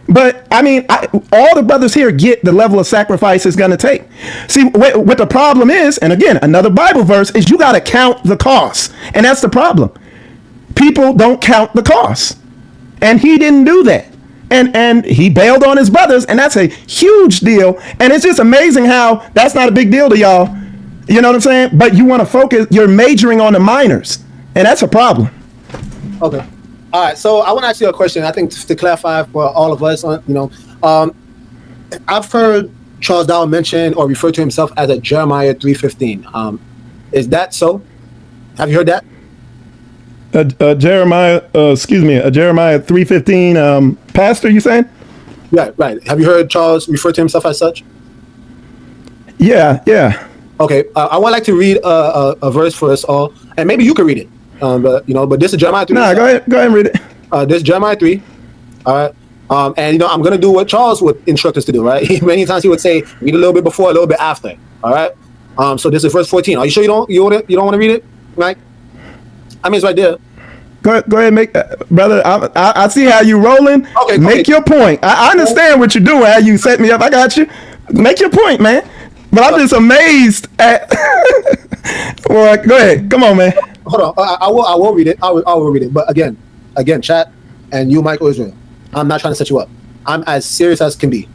But I mean, all the brothers here get the level of sacrifice it's going to take. See, what the problem is, and again, another Bible verse, is you got to count the costs. And that's the problem. People don't count the costs. And he didn't do that. And he bailed on his brothers, and that's a huge deal. And it's just amazing how that's not a big deal to y'all. You know what I'm saying? But you want to focus, you're majoring on the minors, and that's a problem. Okay. All right. So I want to ask you a question. I think to clarify for all of us, I've heard Charles Darwin mention or refer to himself as a Jeremiah 3:15. Is that so? Have you heard that? Jeremiah 3:15 pastor, you saying? Right. Have you heard Charles refer to himself as such? Yeah. Okay, I would like to read a verse for us all, and maybe you can read it. But this is Jeremiah 3. Nah, go ahead and read it. This is Jeremiah 3. All right. And I'm gonna do what Charles would instruct us to do. Right. Many times he would say, read a little bit before, a little bit after. All right. So this is verse 14. Are you sure you don't want to read it, Mike? I mean, it's right there. Go ahead, brother. I see how you rolling. Okay, make your point. I understand what you're doing. How you set me up. I got you. Make your point, man. But I'm just amazed at. Well, go ahead. Come on, man. Hold on. I will read it. I will read it. But again, chat, and you, Michael Israel. I'm not trying to set you up. I'm as serious as can be.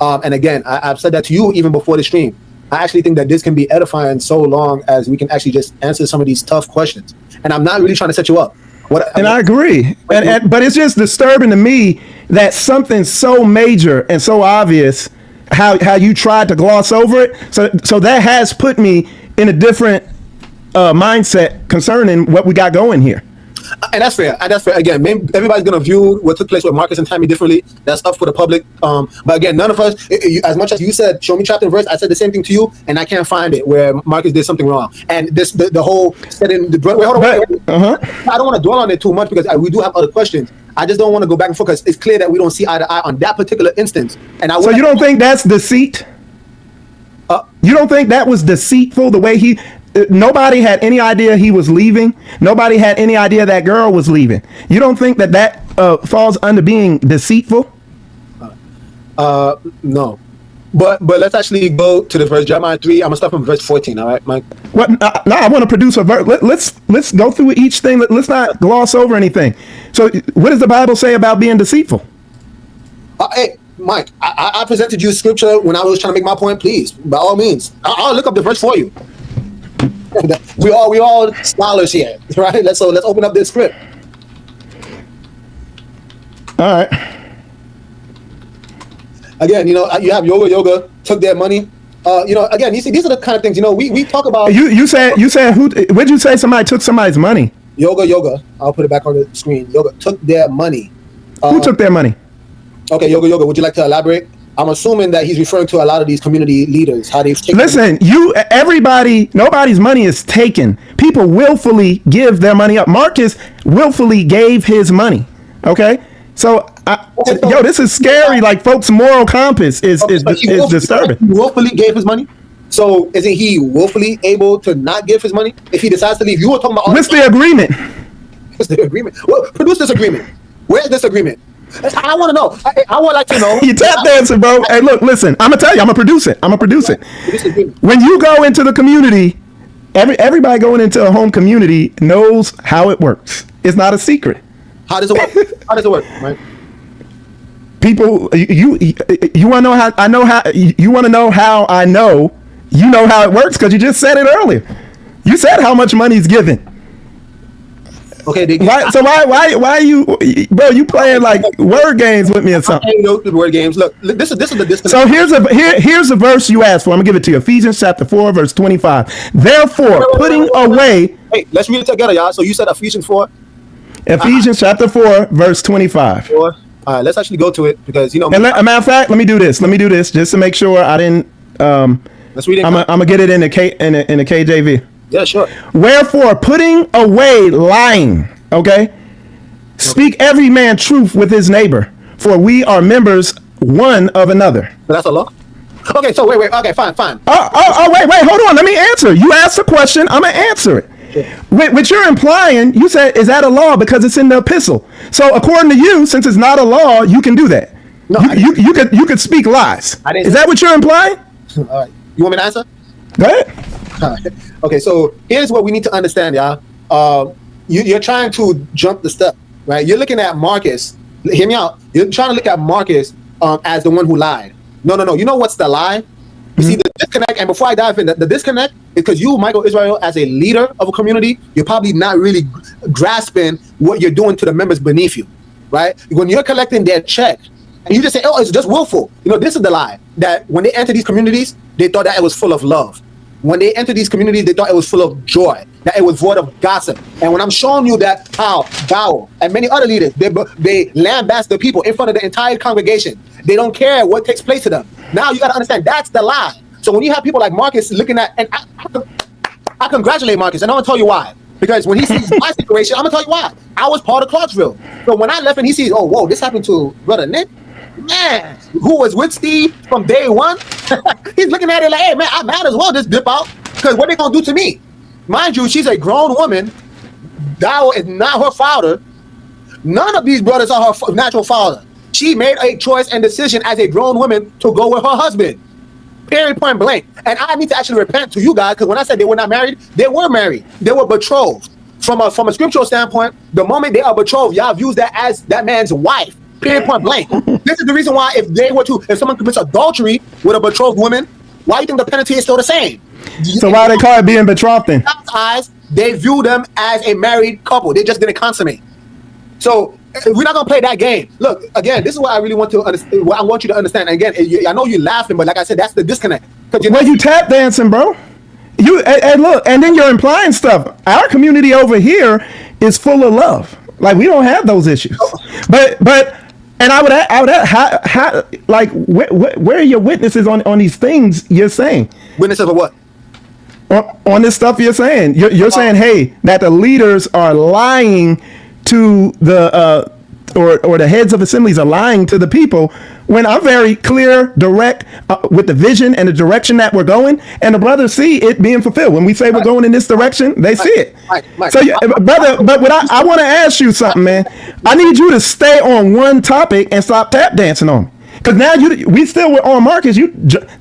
And again, I've said that to you even before the stream. I actually think that this can be edifying so long as we can actually just answer some of these tough questions. And I'm not really trying to set you up. I agree. But it's just disturbing to me that something so major and so obvious, how you tried to gloss over it. So that has put me in a different mindset concerning what we got going here. And that's fair. Again, maybe everybody's going to view what took place with Marcus and Tammy differently. That's up for the public. But again, none of us, as much as you said, show me chapter and verse, I said the same thing to you, and I can't find it where Marcus did something wrong. And the whole setting, wait, hold on. Wait. I don't want to dwell on it too much because we do have other questions. I just don't want to go back and forth because it's clear that we don't see eye to eye on that particular instance. And so you don't think that's deceit? You don't think that was deceitful? The way nobody had any idea he was leaving. Nobody had any idea that girl was leaving. You don't think that falls under being deceitful? No. But let's actually go to the verse Jeremiah 3. I'm gonna start from verse 14. All right, Mike. What? No, I want to produce a verse. Let's go through each thing. Let's not gloss over anything. So, what does the Bible say about being deceitful? Hey, Mike, I presented you scripture when I was trying to make my point. Please, by all means, I'll look up the verse for you. we all scholars here, right? Let's open up this script. All right. Again, you have yoga took their money. Again, you see, these are the kind of things, we talk about. You said who? Would you say somebody took somebody's money? Yoga. I'll put it back on the screen. Yoga took their money. Who took their money? Okay, Yoga. Would you like to elaborate? I'm assuming that he's referring to a lot of these community leaders. How they've taken. Listen, nobody's money is taken. People willfully give their money up. Marcus willfully gave his money. Okay. So, this is scary. Like, folks' moral compass is disturbing. He willfully gave his money. So, isn't he willfully able to not give his money if he decides to leave? You were talking about. What's the agreement? What's the agreement? Well, produce this agreement. Where's this agreement? I want to know. I would like to know. You tap dancing, bro. Hey, look, listen. I'm gonna tell you. I'm gonna produce it. When you go into the community, everybody going into a home community knows how it works. It's not a secret. How does it work? How does it work, right? People, you want to know how I know how you want to know how I know you know how it works because you just said it earlier. You said how much money's given. Okay. Why you, bro? You playing like word games with me or something? Word games. Look, this is the distance. So here's a verse you asked for. I'm gonna give it to you. Ephesians chapter 4, verse 25. Therefore, putting away. Hey, let's read it together, y'all. So you said Ephesians 4. Ephesians chapter 4, verse 25. All right, let's actually go to it because And a matter of fact, let me do this just to make sure I didn't. Let's read it. I'm gonna get it in the KJV. Yeah, sure. Wherefore, putting away lying, okay? Speak every man truth with his neighbor, for we are members one of another. So that's a law. Okay, so wait. Okay, fine. Wait, hold on. Let me answer. You asked a question. I'm gonna answer it. Sure. What you're implying, you said, is that a law because it's in the epistle? So according to you, since it's not a law, you can do that. No, you could speak lies. Is that what you're implying? All right. You want me to answer? Go ahead. All right. Okay, so here's what we need to understand, y'all. You're trying to jump the step, right? You're looking at Marcus. Hear me out. You're trying to look at Marcus as the one who lied. No. You know what's the lie? You see the disconnect, and before I dive in, the disconnect is because you, Michael Israel, as a leader of a community, you're probably not really grasping what you're doing to the members beneath you, right? When you're collecting their check, and you just say, oh, it's just willful. This is the lie, that when they enter these communities, they thought that it was full of love. When they entered these communities, they thought it was full of joy, that it was void of gossip. And when I'm showing you that how Bow and many other leaders, they lambast the people in front of the entire congregation. They don't care what takes place to them. Now you got to understand that's the lie. So when you have people like Marcus looking at, and I congratulate Marcus, and I'm going to tell you why. Because when he sees my situation, I'm going to tell you why. I was part of Clarksville. So when I left and he sees, oh, whoa, this happened to Brother Nick, man, who was with Steve from day one, he's looking at it like, hey, man, I might as well just dip out because what they going to do to me? Mind you, she's a grown woman. Dow is not her father. None of these brothers are her natural father. She made a choice and decision as a grown woman to go with her husband. Period, point blank. And I need to actually repent to you guys because when I said they were not married, they were married. They were betrothed. From a scriptural standpoint, the moment they are betrothed, y'all views that as that man's wife. Period, point blank. This is the reason why if someone commits adultery with a betrothed woman, why do you think the penalty is still the same? So why they call it being betrothed then? Eyes, they view them as a married couple. They just didn't consummate. So we're not gonna play that game. Look, again, this is what I really want to understand. What I want you to understand. And again, I know you're laughing, but like I said, that's the disconnect. Well, you tap dancing, bro. And look, and then you're implying stuff. Our community over here is full of love. Like we don't have those issues. But. And I would how like where are your witnesses on these things you're saying? Witnesses of what? On this stuff you're saying. You're saying, hey, that the leaders are lying to the or the heads of assemblies are lying to the people when I'm very clear, direct with the vision and the direction that we're going, and the brothers see it being fulfilled. When we say we're going in this direction, they see it. Mike, So, brother, but what I want to ask you something, man. I need you to stay on one topic and stop tap dancing on me. Because now we still were on Marcus. You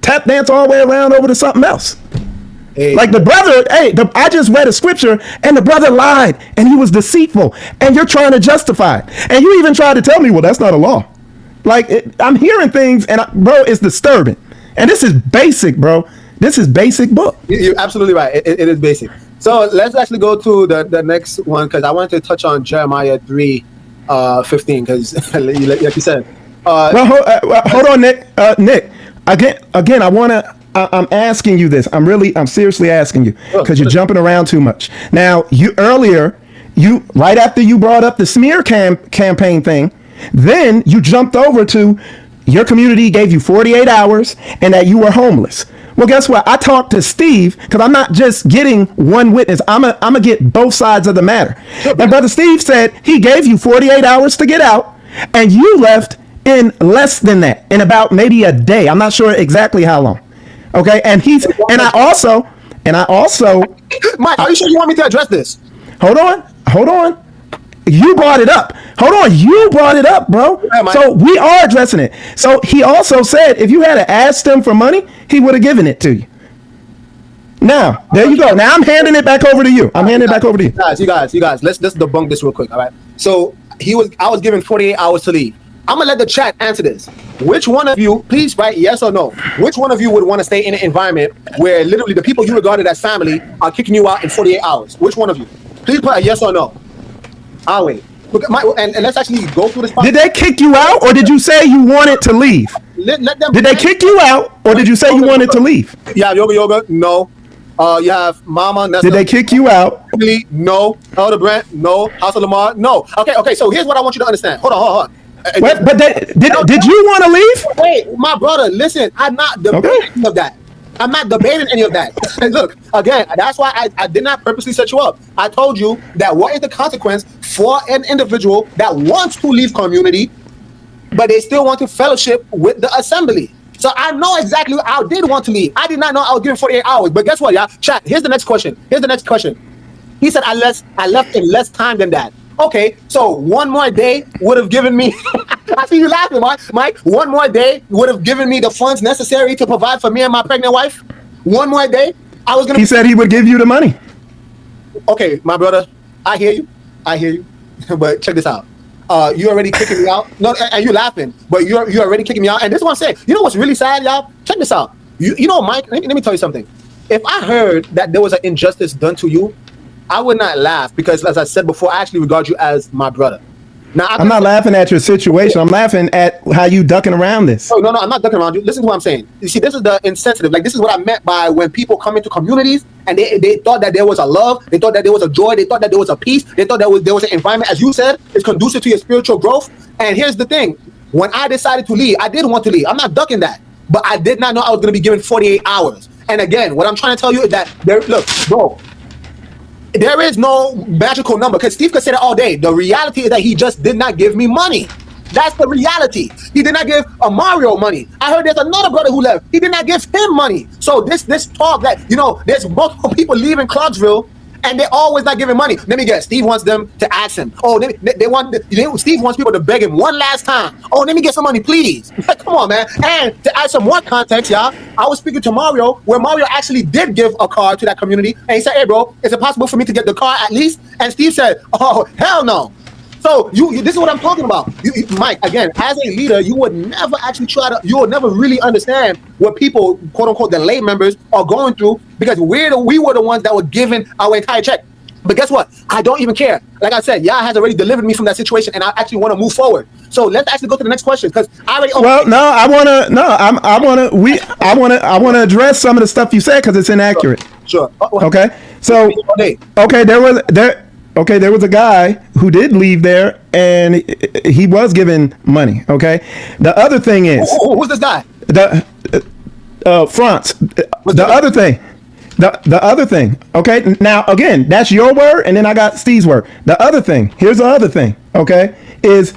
tap dance all the way around over to something else. Hey. Like the brother, I just read a scripture and the brother lied and he was deceitful and you're trying to justify it. And you even tried to tell me, well, that's not a law. Like I'm hearing things and bro, it's disturbing. And this is basic, bro. This is basic book. You're absolutely right. It is basic. So let's actually go to the next one because I wanted to touch on Jeremiah 3:15 because like you said. Hold on, Nick. Nick, again, I'm asking you this. I'm seriously asking you because you're jumping around too much. Now, right after you brought up the smear campaign thing, then you jumped over to your community gave you 48 hours and that you were homeless. Well, guess what? I talked to Steve because I'm not just getting one witness. I'm gonna get both sides of the matter. And Brother Steve said he gave you 48 hours to get out and you left in less than that, in about maybe a day. I'm not sure exactly how long. Okay, and I also, Mike, are you sure you want me to address this? Hold on. You brought it up. Hold on, you brought it up, bro. Yeah, so we are addressing it. So he also said if you had asked him for money, he would have given it to you. Now, there you go. Now I'm handing it back over to you. You guys, let's debunk this real quick, all right? So I was given 48 hours to leave. I'm gonna let the chat answer this. Which one of you, please write yes or no. Which one of you would want to stay in an environment where literally the people you regarded as family are kicking you out in 48 hours? Which one of you? Please put a yes or no. I'll wait. Look, and let's actually go through this. Did they kick you out, or did you say you wanted to leave? Let them. Did they kick you out, or did you say you wanted to leave? Yeah, yoga. No. You have Mama. Nessa, did they kick you out? No. Elder Brent. No. House of Lamar. No. Okay. So here's what I want you to understand. Hold on. Wait, but did you want to leave? Wait, my brother, listen, I'm not debating any of that. I'm not debating any of that. Look, again, that's why I did not purposely set you up. I told you that what is the consequence for an individual that wants to leave community, but they still want to fellowship with the assembly. So I know exactly I did want to leave. I did not know I was given 48 hours. But guess what, y'all? Chat, here's the next question. He said I left in less time than that. Okay, so one more day would have given me, I see you laughing, Mike. One more day would have given me the funds necessary to provide for me and my pregnant wife. One more day, He said he would give you the money. Okay, my brother, I hear you. But check this out. You already kicking me out. No, and you laughing, but you're already kicking me out. And this is what I'm saying. You know what's really sad, y'all? Check this out. You know, Mike, let me tell you something. If I heard that there was an injustice done to you, I would not laugh because, as I said before, I actually regard you as my brother. Now, I'm not laughing at your situation. I'm laughing at how you ducking around this. No, I'm not ducking around you. Listen to what I'm saying. You see, this is the insensitive. Like, this is what I meant by when people come into communities and they thought that there was a love, they thought that there was a joy, they thought that there was a peace, they thought that there was an environment, as you said, is conducive to your spiritual growth. And here's the thing. When I decided to leave, I did want to leave. I'm not ducking that. But I did not know I was going to be given 48 hours. And again, what I'm trying to tell you is that, look, bro, there is no magical number because Steve could say that all day. The reality is that he just did not give me money. That's the reality. He did not give Mario money. I heard there's another brother who left. He did not give him money. So this talk that, there's multiple people leaving Clarksville and they're always not giving money. Let me guess. Steve wants them to ask him. Oh, Steve wants people to beg him one last time. Oh, let me get some money, please. Come on, man. And to add some more context, y'all, I was speaking to Mario where Mario actually did give a car to that community. And he said, hey, bro, is it possible for me to get the car at least? And Steve said, oh, hell no. So this is what I'm talking about. Mike, again, as a leader, you would never actually you would never really understand what people, quote unquote, the lay members are going through because we were the ones that were given our entire check. But guess what? I don't even care. Like I said, Yah has already delivered me from that situation and I actually want to move forward. So let's actually go to the next question because I already. I want to address some of the stuff you said because it's inaccurate. Sure. Okay. So, there was a guy who did leave there and he was given money. Okay. The other thing is. Who's this guy? France. The other thing. Okay. Now, again, that's your word. And then I got Steve's word. Here's the other thing. Okay. Is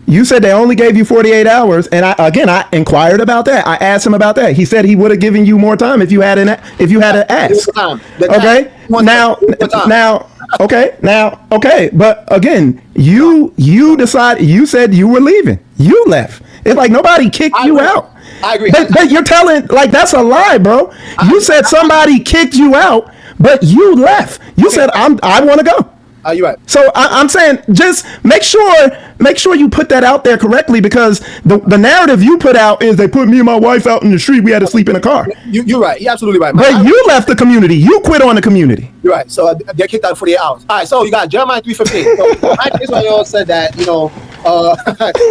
You said they only gave you 48 hours, and I inquired about that. I asked him about that. He said he would have given you more time if you had an ask. Okay. Okay. But again, you decided. You said you were leaving. You left. It's like nobody kicked you out. I agree. But you're telling, like, that's a lie, bro. You said somebody kicked you out, but you left. You said I want to go. You're right. So I'm saying, just make sure you put that out there correctly, because the narrative you put out is they put me and my wife out in the street. We had to sleep in a car. You're right. You're absolutely right. But you left the community. You quit on the community. You're right. So they're kicked out in 48 hours. All right. So you got Jeremiah 3:15. So Israel said that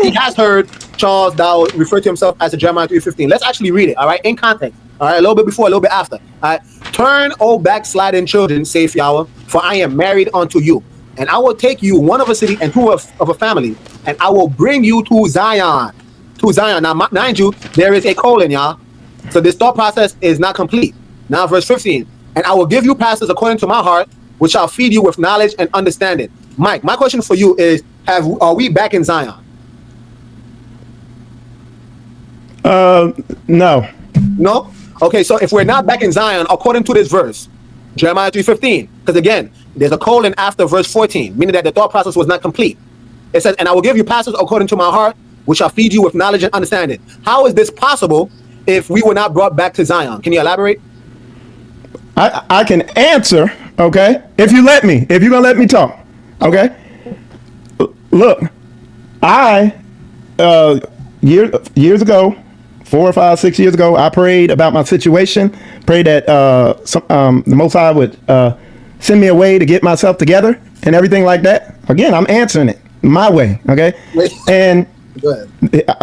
he has heard Charles Dow refer to himself as a Jeremiah 3:15. Let's actually read it. All right, in context. All right, a little bit before, a little bit after. All right. Turn, O backsliding children, saith Yahweh, for I am married unto you, and I will take you one of a city and two of a family, and I will bring you to Zion. To Zion. Now, mind you, there is a colon, y'all. So this thought process is not complete. Now, verse 15. And I will give you pastors according to my heart, which shall feed you with knowledge and understanding. Mike, my question for you is: are we back in Zion? No. No? Okay, so if we're not back in Zion, according to this verse, Jeremiah 3:15, because again, there's a colon after verse 14, meaning that the thought process was not complete. It says, and I will give you pastors according to my heart, which shall feed you with knowledge and understanding. How is this possible if we were not brought back to Zion? Can you elaborate? I can answer, okay? If you're gonna let me talk, okay? Look, years ago, 4 or 5, 6 years ago, I prayed about my situation, prayed that the Most High would send me a way to get myself together and everything like that. Again, I'm answering it my way, okay? And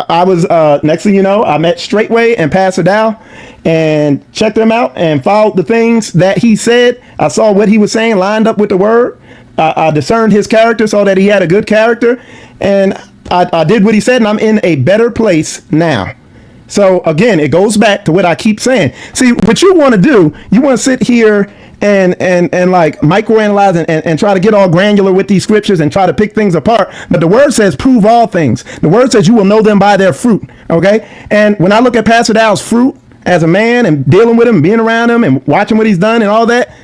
I was, next thing you know, I met Straightway and Pastor Dow and checked them out and followed the things that he said. I saw what he was saying lined up with the word. I discerned his character, saw that he had a good character, and I did what he said, and I'm in a better place now. So again, it goes back to what I keep saying. See, what you want to do, you want to sit here and like microanalyze and try to get all granular with these scriptures and try to pick things apart. But the word says, prove all things. The word says you will know them by their fruit. Okay. And when I look at Pastor Dow's fruit as a man and dealing with him, being around him and watching what he's done and all that,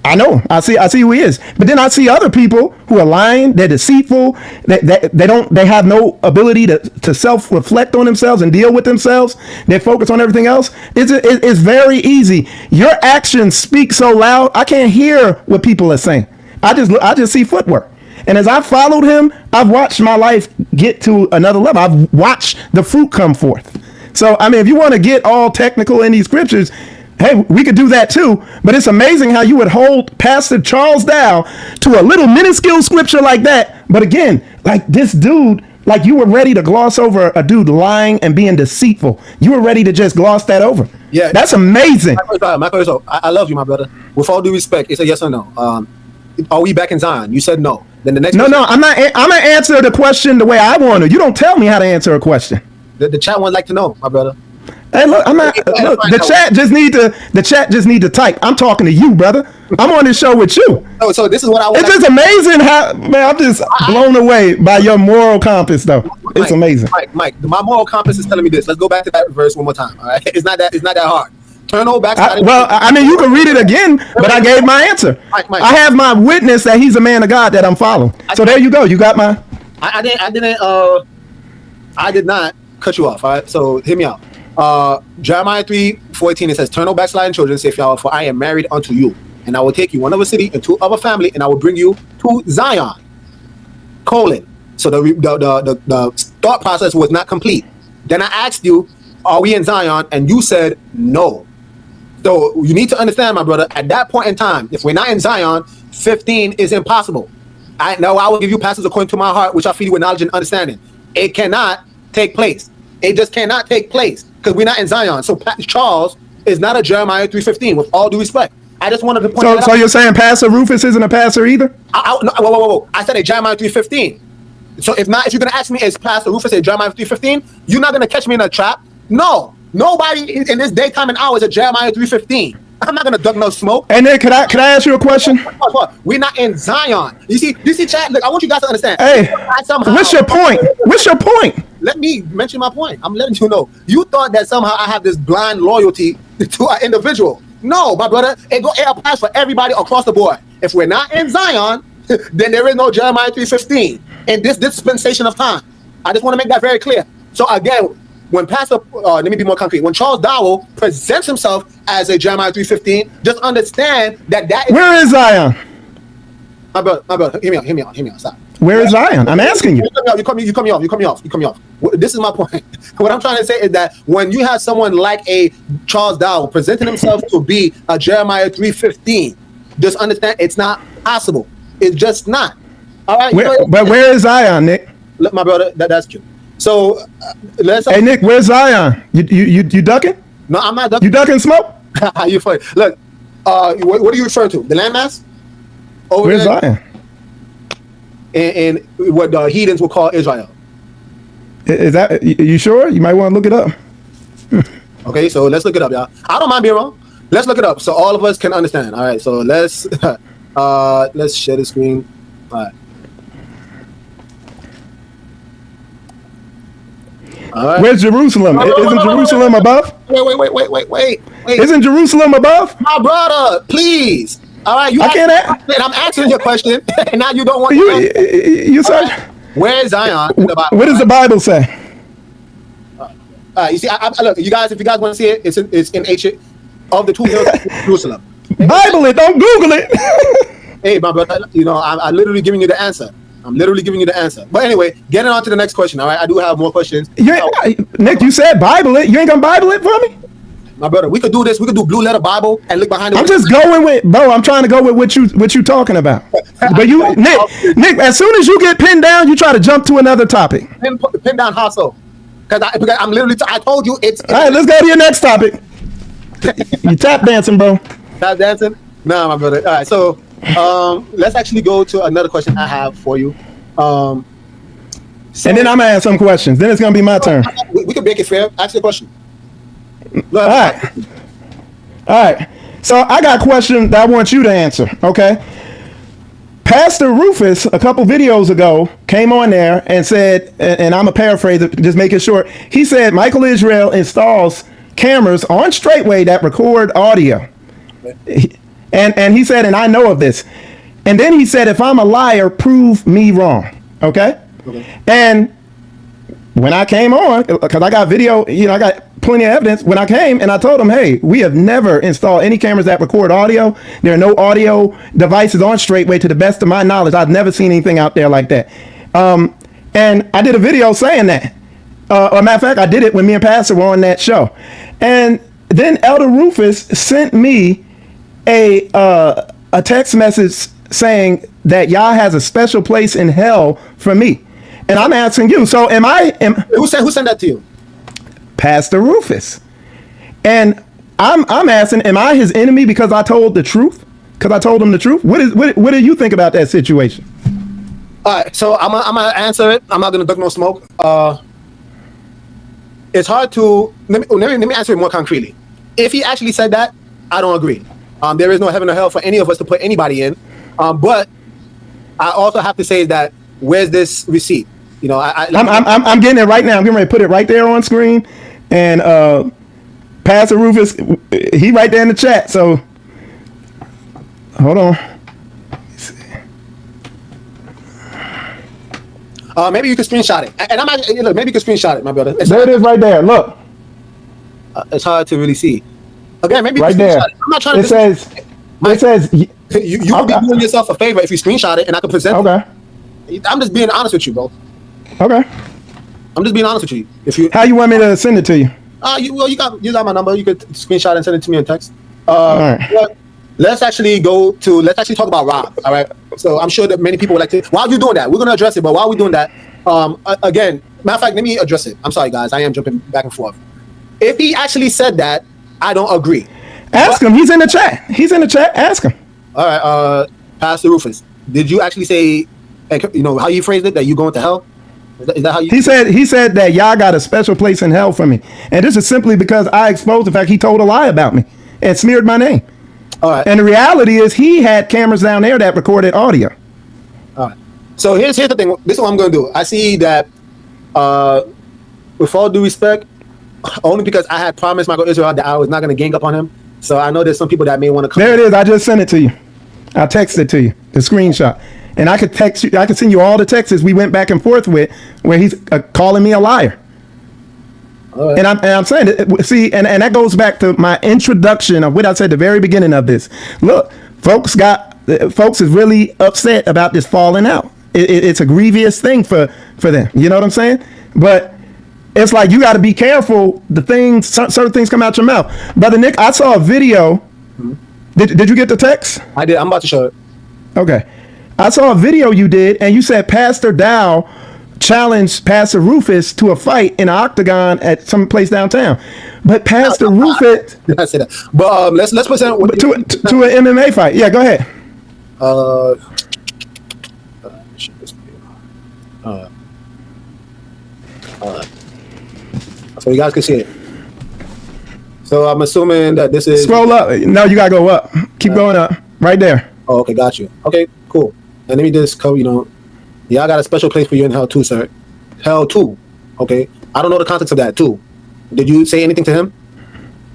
I know. I see who he is. But then I see other people who are lying. They're deceitful. They have no ability to self-reflect on themselves and deal with themselves. They focus on everything else. It's very easy. Your actions speak so loud, I can't hear what people are saying. I just see footwork. And as I followed him, I've watched my life get to another level. I've watched the fruit come forth. So, I mean, if you want to get all technical in these scriptures, hey, we could do that too, but it's amazing how you would hold Pastor Charles Dow to a little minuscule scripture like that. But again, like this dude, like you were ready to gloss over a dude lying and being deceitful. You were ready to just gloss that over. Yeah, that's amazing. Michael, I love you, my brother. With all due respect, it's a yes or no. Are we back in Zion? You said no. Then the next. No, I'm not. I'm gonna answer the question the way I want to. You don't tell me how to answer a question. The chat would like to know, my brother. Hey, look, I'm not. Look, the chat just need to type. I'm talking to you, brother. I'm on this show with you. Oh, so this is what I want. It's just amazing how, man. I'm just blown away by your moral compass, though. It's amazing. Mike, my moral compass is telling me this. Let's go back to that verse one more time. All right, it's not that hard. Turn over back. I mean, you can read it again, but I gave my answer. Mike. I have my witness that he's a man of God that I'm following. So there you go. You got my. I did not cut you off. All right, so hear me out. Jeremiah 3:14, it says, turn no backsliding children, saith Yahweh, for I am married unto you, and I will take you one of a city and two of a family, and I will bring you to Zion. Colon. So the thought process was not complete. Then I asked you, are we in Zion? And you said no. So you need to understand, my brother, at that point in time, if we're not in Zion, 15 is impossible. I will give you pastors according to my heart, which I feed you with knowledge and understanding. It cannot take place. It just cannot take place because we're not in Zion. So Charles is not a Jeremiah 3:15. With all due respect, I just wanted to point that out. So you're saying Pastor Rufus isn't a pastor either? No, whoa. I said a Jeremiah 3:15. So if you're gonna ask me, is Pastor Rufus a Jeremiah 3:15? You're not gonna catch me in a trap. No, nobody in this daytime and hour is a Jeremiah 3:15. I'm not gonna duck no smoke. And then could I ask you a question? We're not in Zion. You see, chat. Look, I want you guys to understand. Hey, what's your point? What's your point? Let me mention my point. I'm letting you know. You thought that somehow I have this blind loyalty to an individual. No, my brother. It applies for everybody across the board. If we're not in Zion, then there is no Jeremiah 3:15 in this dispensation of time. I just want to make that very clear. So again, when Pastor, let me be more concrete. When Charles Dowell presents himself as a Jeremiah 3:15, just understand that is. Where is Zion? My brother, hear me out. Stop. Where is Zion? I'm asking you. You cut me off. This is my point. What I'm trying to say is that when you have someone like a Charles Dowell presenting himself to be a Jeremiah 3:15, just understand it's not possible. It's just not. All right. But where is Zion, Nick? Look, my brother, that's cute. So let's. Hey, Nick, where's Zion? You ducking? No, I'm not ducking. You ducking smoke? You funny. Look, what are you referring to? The landmass? Where's Zion? And what the heathens will call Israel. Is that you sure? You might want to look it up. Okay, so let's look it up, y'all. I don't mind being wrong. Let's look it up so all of us can understand. All right, so let's share the screen. All right. All right. Where's Jerusalem? Isn't Jerusalem above? Wait. Isn't Jerusalem above? My brother, please. All right, I can't and I'm answering your question, and now you don't want you said. Right. Where is Zion in the Bible? What does the Bible say? You see, look, you guys. If you guys want to see it, it's in ancient of the two hills of Jerusalem. Bible it, don't Google it. Hey, my brother, I'm literally giving you the answer. But anyway, getting on to the next question. All right, I do have more questions. Nick, you said Bible it. You ain't gonna Bible it for me? My brother, we could do this. We could do Blue Letter Bible and look behind it. I'm just going with, bro. I'm trying to go with what you talking about. But you, Nick, as soon as you get pinned down, you try to jump to another topic. Pin down hustle. Because I'm literally, I told you it's. All right, let's go to your next topic. You tap dancing, bro. Tap dancing? Nah, my brother. All right, so let's actually go to another question I have for you. And then I'm gonna ask some questions. Then it's gonna be my turn. We can make it fair. Ask the question. All right. So I got a question that I want you to answer. Okay. Pastor Rufus, a couple videos ago, came on there and said, and I'm a paraphrase, just make it short. He said Michael Israel installs cameras on Straightway that record audio. And he said, and I know of this. And then he said, if I'm a liar, prove me wrong. Okay. And when I came on, because I got video, I got plenty of evidence. When I came and I told them, hey, we have never installed any cameras that record audio. There are no audio devices on Straightway to the best of my knowledge. I've never seen anything out there like that. And I did a video saying that. Or matter of fact, I did it when me and Pastor were on that show. And then Elder Rufus sent me a text message saying that Yah has a special place in hell for me. And I'm asking you, so who sent that to you? Pastor Rufus. And I'm asking, am I his enemy because I told the truth? Because I told him the truth? What do you think about that situation? All right, so I'm gonna answer it. I'm not gonna duck no smoke. It's hard to let me answer it more concretely. If he actually said that, I don't agree. There is no heaven or hell for any of us to put anybody in. But I also have to say that where's this receipt? I'm getting it right now. I'm getting ready to put it right there on screen. And Pastor Rufus, he right there in the chat. So hold on. Maybe you can screenshot it. And look, maybe you can screenshot it, my brother. There it is right there. Look. It's hard to really see. Again, maybe you right can there. It. I'm not trying to. It says. You would be doing yourself a favor if you screenshot it and I can present it. I'm just being honest with you, bro. Okay. I'm just being honest with you. How you want me to send it to you? You got my number. You could screenshot and send it to me in text. All right. Let's actually talk about Rob. All right. So I'm sure that many people would like to. While you're doing that, we're gonna address it. But while we're doing that, again, matter of fact, let me address it. I'm sorry, guys. I am jumping back and forth. If he actually said that, I don't agree. Ask him. He's in the chat. Ask him. All right, Pastor Rufus, did you actually say, how you phrased it, that you going to hell? Is that how you? He said that Yah got a special place in hell for me, and this is simply because I exposed the fact he told a lie about me and smeared my name. All right. And the reality is he had cameras down there that recorded audio. All right. So here's the thing. This is what I'm going to do. I see that, with all due respect, only because I had promised Michael Israel that I was not going to gang up on him. So I know there's some people that may want to come. There it is. I just sent it to you. I texted it to you, the screenshot. And I could text you. I could send you all the texts we went back and forth with, where he's calling me a liar. Right. And I'm saying, see, and that goes back to my introduction of what I said at the very beginning of this. Look, folks is really upset about this falling out. It's a grievous thing for them. You know what I'm saying? But it's like you got to be careful. Certain things come out your mouth. Brother Nick, I saw a video. Did you get the text? I did. I'm about to show it. Okay. I saw a video you did, and you said Pastor Dow challenged Pastor Rufus to a fight in an octagon at some place downtown. But Pastor Rufus... I said that. But let's present... To an MMA fight. Yeah, go ahead. So you guys can see it. So I'm assuming that this is... Scroll up. No, you got to go up. Keep going up. Right there. Oh, okay, got you. Okay, cool. And let me just cover, yeah, I got a special place for you in Hell 2, sir. Hell 2, okay? I don't know the context of that, too. Did you say anything to him?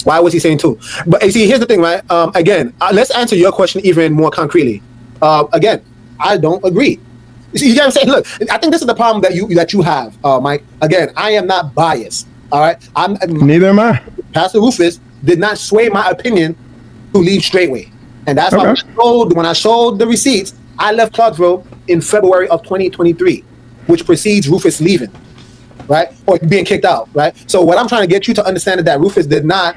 Why was he saying 2? But you see, here's the thing, right? Again, let's answer your question even more concretely. Again, I don't agree. You see, you get what I'm saying? Look, I think this is the problem that you have, Mike. Again, I am not biased, all right? Neither am I. Pastor Rufus did not sway my opinion to leave Straightway. And that's why when I showed the receipts, I left Clarksville in February of 2023, which precedes Rufus leaving, right? Or being kicked out, right? So what I'm trying to get you to understand is that Rufus did not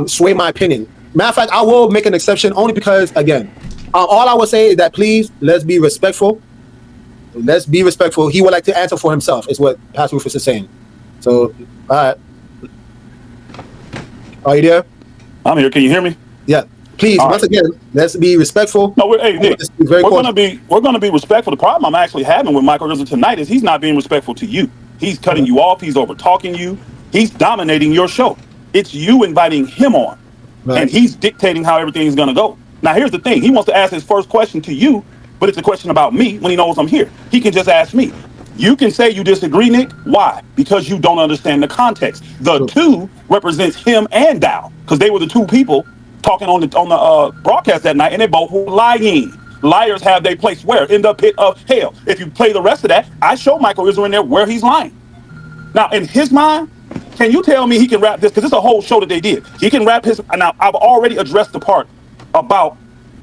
sway my opinion. Matter of fact, I will make an exception only because, again, all I will say is that please, let's be respectful. Let's be respectful. He would like to answer for himself, is what Pastor Rufus is saying. So, all right. Are you there? I'm here. Can you hear me? Yeah. Please, once again, let's be respectful. No, Nick, we're gonna be respectful. The problem I'm actually having with Michael Israel tonight is he's not being respectful to you. He's cutting you off. He's over talking you. He's dominating your show. It's you inviting him on, and he's dictating how everything's gonna go. Now, here's the thing: he wants to ask his first question to you, but it's a question about me. When he knows I'm here, he can just ask me. You can say you disagree, Nick. Why? Because you don't understand the context. The 2 represents him and Dow, because they were the 2 people talking on the broadcast that night, and they both were lying. Liars have their place where? In the pit of hell. If you play the rest of that, I show Michael Israel in there where he's lying. Now, in his mind, can you tell me he can rap this? Because it's a whole show that they did. He can rap his... Now, I've already addressed the part about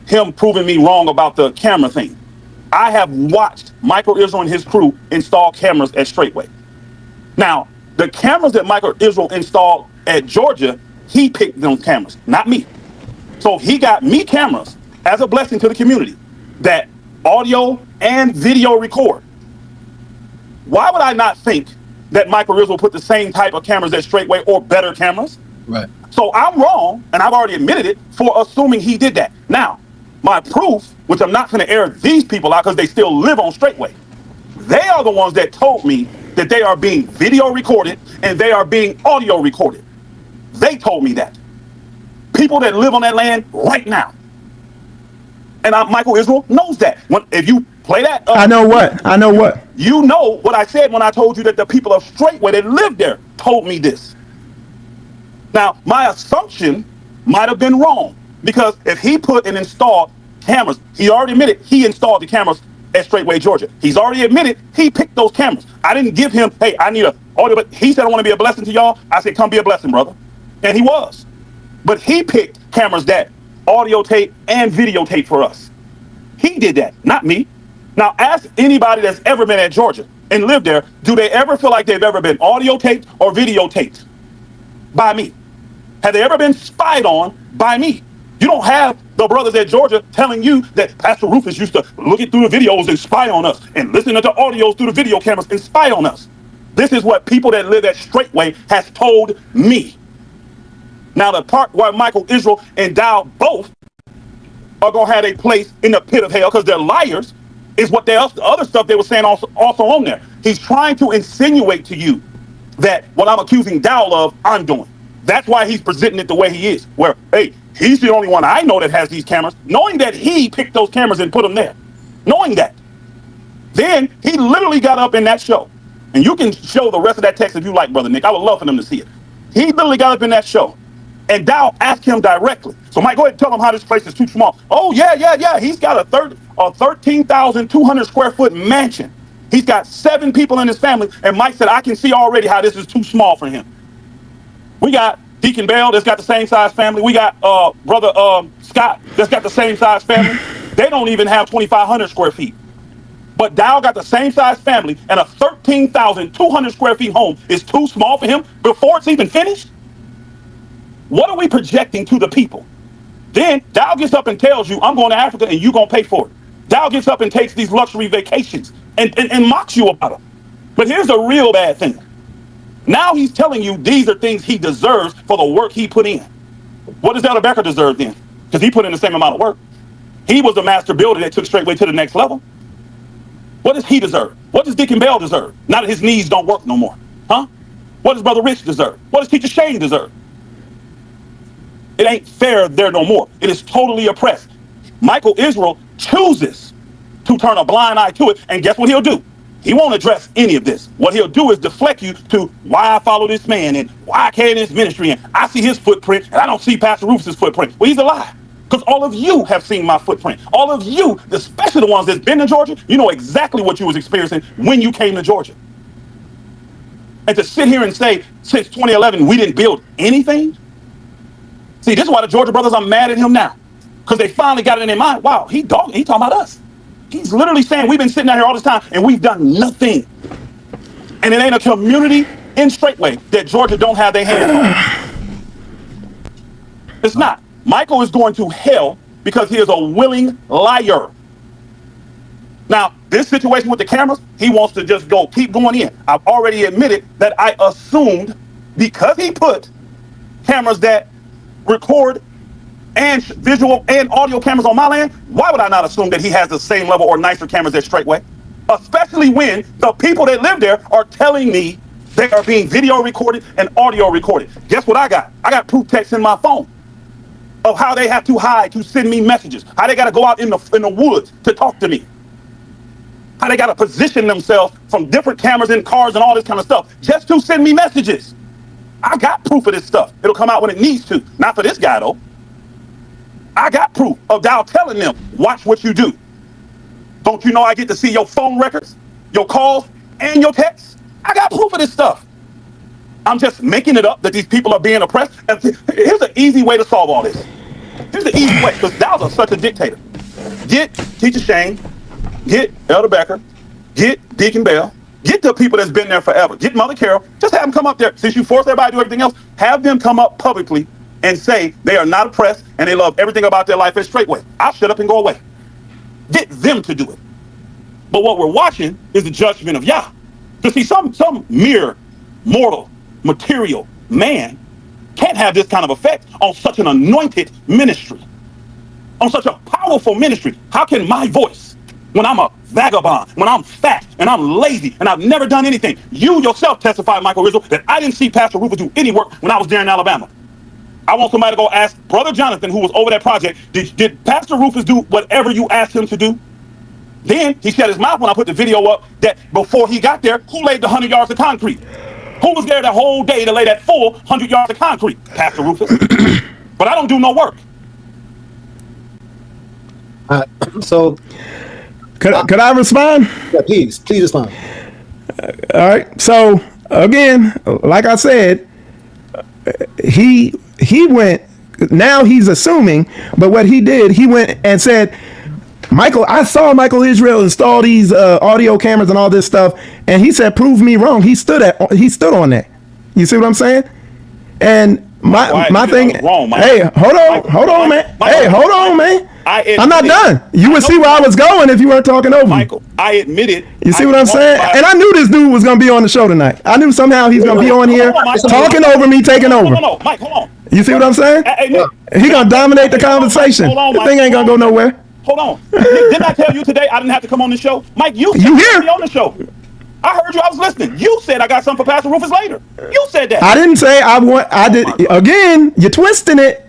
him proving me wrong about the camera thing. I have watched Michael Israel and his crew install cameras at Straightway. Now, the cameras that Michael Israel installed at Georgia, he picked those cameras, not me. So he got me cameras as a blessing to the community that audio and video record. Why would I not think that Michael Israel put the same type of cameras at Straightway or better cameras? Right. So I'm wrong, and I've already admitted it, for assuming he did that. Now, my proof, which I'm not going to air these people out because they still live on Straightway. They are the ones that told me that they are being video recorded and they are being audio recorded. They told me that. People that live on that land right now. And Michael Israel knows that. If you play that... I know what. You know what I said when I told you that the people of Straightway that lived there told me this. Now, my assumption might have been wrong, because if he put and installed cameras, he already admitted he installed the cameras at Straightway, Georgia. He's already admitted he picked those cameras. I didn't give him, hey, I need an audio, but he said I want to be a blessing to y'all. I said, come be a blessing, brother. And he was. But he picked cameras that audio tape and videotape for us. He did that, not me. Now, ask anybody that's ever been at Georgia and lived there, do they ever feel like they've ever been audio taped or videotaped by me? Have they ever been spied on by me? You don't have the brothers at Georgia telling you that Pastor Rufus used to look through the videos and spy on us, and listen to the audios through the video cameras and spy on us. This is what people that live at Straightway has told me. Now, the part where Michael Israel and Dow both are going to have a place in the pit of hell because they're liars is what the other stuff they were saying also on there. He's trying to insinuate to you that what I'm accusing Dow of, I'm doing. That's why he's presenting it the way he is. Where, hey, he's the only one I know that has these cameras, knowing that he picked those cameras and put them there. Knowing that. Then he literally got up in that show. And you can show the rest of that text if you like, Brother Nick. I would love for them to see it. He literally got up in that show. And Dow asked him directly. So Mike, go ahead and tell him how this place is too small. Oh, yeah. He's got a 13,200 square foot mansion. He's got 7 people in his family. And Mike said, I can see already how this is too small for him. We got Deacon Bell that's got the same size family. We got Brother Scott that's got the same size family. They don't even have 2,500 square feet. But Dow got the same size family, and a 13,200 square feet home is too small for him before it's even finished? What are we projecting to the people? Then Dow gets up and tells you, I'm going to Africa and you're going to pay for it. Dow gets up and takes these luxury vacations and mocks you about them. But here's the real bad thing. Now he's telling you these are things he deserves for the work he put in. What does Elder Becker deserve then? Because he put in the same amount of work. He was the master builder that took Straightway to the next level. What does he deserve? What does Deacon Bell deserve? Now that his knees don't work no more. Huh? What does Brother Rich deserve? What does Teacher Shane deserve? It ain't fair there no more. It is totally oppressed. Michael Israel chooses to turn a blind eye to it, and guess what he'll do? He won't address any of this. What he'll do is deflect you to why I follow this man and why I carry this ministry, and I see his footprint and I don't see Pastor Rufus's footprint. Well, he's a lie. Because all of you have seen my footprint. All of you, especially the ones that's been to Georgia, you know exactly what you was experiencing when you came to Georgia. And to sit here and say, since 2011, we didn't build anything? See, this is why the Georgia brothers are mad at him now. Because they finally got it in their mind, wow, he talking about us. He's literally saying we've been sitting out here all this time and we've done nothing. And it ain't a community in Straightway that Georgia don't have their hands on. It's not. Michael is going to hell because he is a willing liar. Now, this situation with the cameras, he wants to just keep going in. I've already admitted that I assumed because he put cameras that record and visual and audio cameras on my land, why would I not assume that he has the same level or nicer cameras at Straightway? Especially when the people that live there are telling me they are being video recorded and audio recorded. Guess what I got? I got proof text in my phone of how they have to hide to send me messages, how they got to go out in the woods to talk to me, how they got to position themselves from different cameras in cars and all this kind of stuff just to send me messages. I got proof of this stuff. It'll come out when it needs to. Not for this guy, though. I got proof of Dow telling them, watch what you do. Don't you know I get to see your phone records, your calls, and your texts? I got proof of this stuff. I'm just making it up that these people are being oppressed. And here's an easy way to solve all this. Here's the easy way, because Dow's such a dictator. Get Teacher Shane, get Elder Becker, get Deacon Bell, get the people that's been there forever. Get Mother Carol. Just have them come up there. Since you force everybody to do everything else, have them come up publicly and say they are not oppressed and they love everything about their life as Straightway. I'll shut up and go away. Get them to do it. But what we're watching is the judgment of Yah. To see some mere mortal, material man can't have this kind of effect on such an anointed ministry, on such a powerful ministry. How can my voice, when I'm a vagabond, when I'm fat and I'm lazy and I've never done anything, you yourself testified, Michael Rizzo, that I didn't see Pastor Rufus do any work when I was there in Alabama. I want somebody to go ask Brother Jonathan, who was over that project, did Pastor Rufus do whatever you asked him to do? Then he shut his mouth when I put the video up that before he got there, who laid the 100 yards of concrete? Who was there the whole day to lay that full 100 yards of concrete? Pastor Rufus. But I don't do no work. So, could I respond? Yeah, please respond. All right. So again, like I said, he went. Now he's assuming, but what he did, he went and said, Michael, I saw Michael Israel install these audio cameras and all this stuff, and he said, "Prove me wrong." He stood on that. You see what I'm saying? And my thing. Wrong, hey, hold on, man. Hey, hold on, man. I'm not done. You would see where I was going if you weren't talking over me. Michael, I admitted. You see what I'm saying? And I knew this dude was going to be on the show tonight. I knew somehow he's going to be on here talking over me, taking over. No, Mike, hold on. You see what I'm saying? He going to dominate the conversation. The thing ain't going to go nowhere. Hold on. Didn't I tell you today I didn't have to come on the show? Mike, you here? me on the show. I heard you. I was listening. You said I got something for Pastor Rufus later. You said that. I didn't say I want. I did. Again, you're twisting it.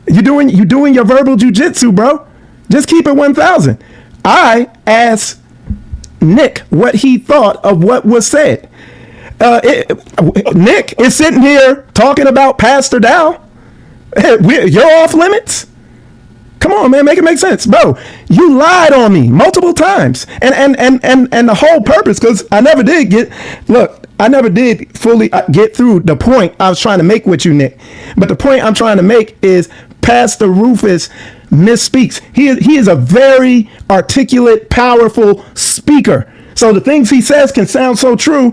You doing your verbal jujitsu, bro. Just keep it 1,000. I asked Nick what he thought of what was said. Nick is sitting here talking about Pastor Dow. You're off limits. Come on, man, make it make sense, bro. You lied on me multiple times, and the whole purpose, because I never did fully get through the point I was trying to make with you, Nick. But the point I'm trying to make is Pastor Rufus misspeaks. He is a very articulate, powerful speaker. So the things he says can sound so true.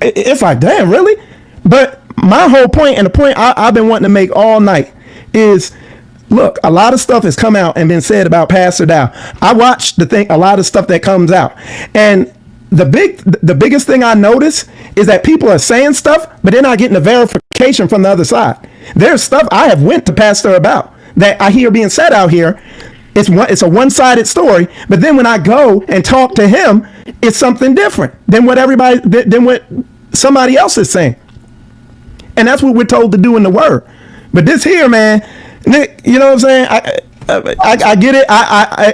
It's like, damn, really? But my whole point, and the point I've been wanting to make all night, is, look, a lot of stuff has come out and been said about Pastor Dow. I watched a lot of stuff that comes out, and the biggest thing I notice is that people are saying stuff, but they're not getting the verification from the other side. There's stuff I have went to Pastor about that I hear being said out here. It's a one-sided story, but then when I go and talk to him, it's something different than what somebody else is saying. And that's what we're told to do in the Word. But this here, man, Nick, you know what I'm saying? I get it.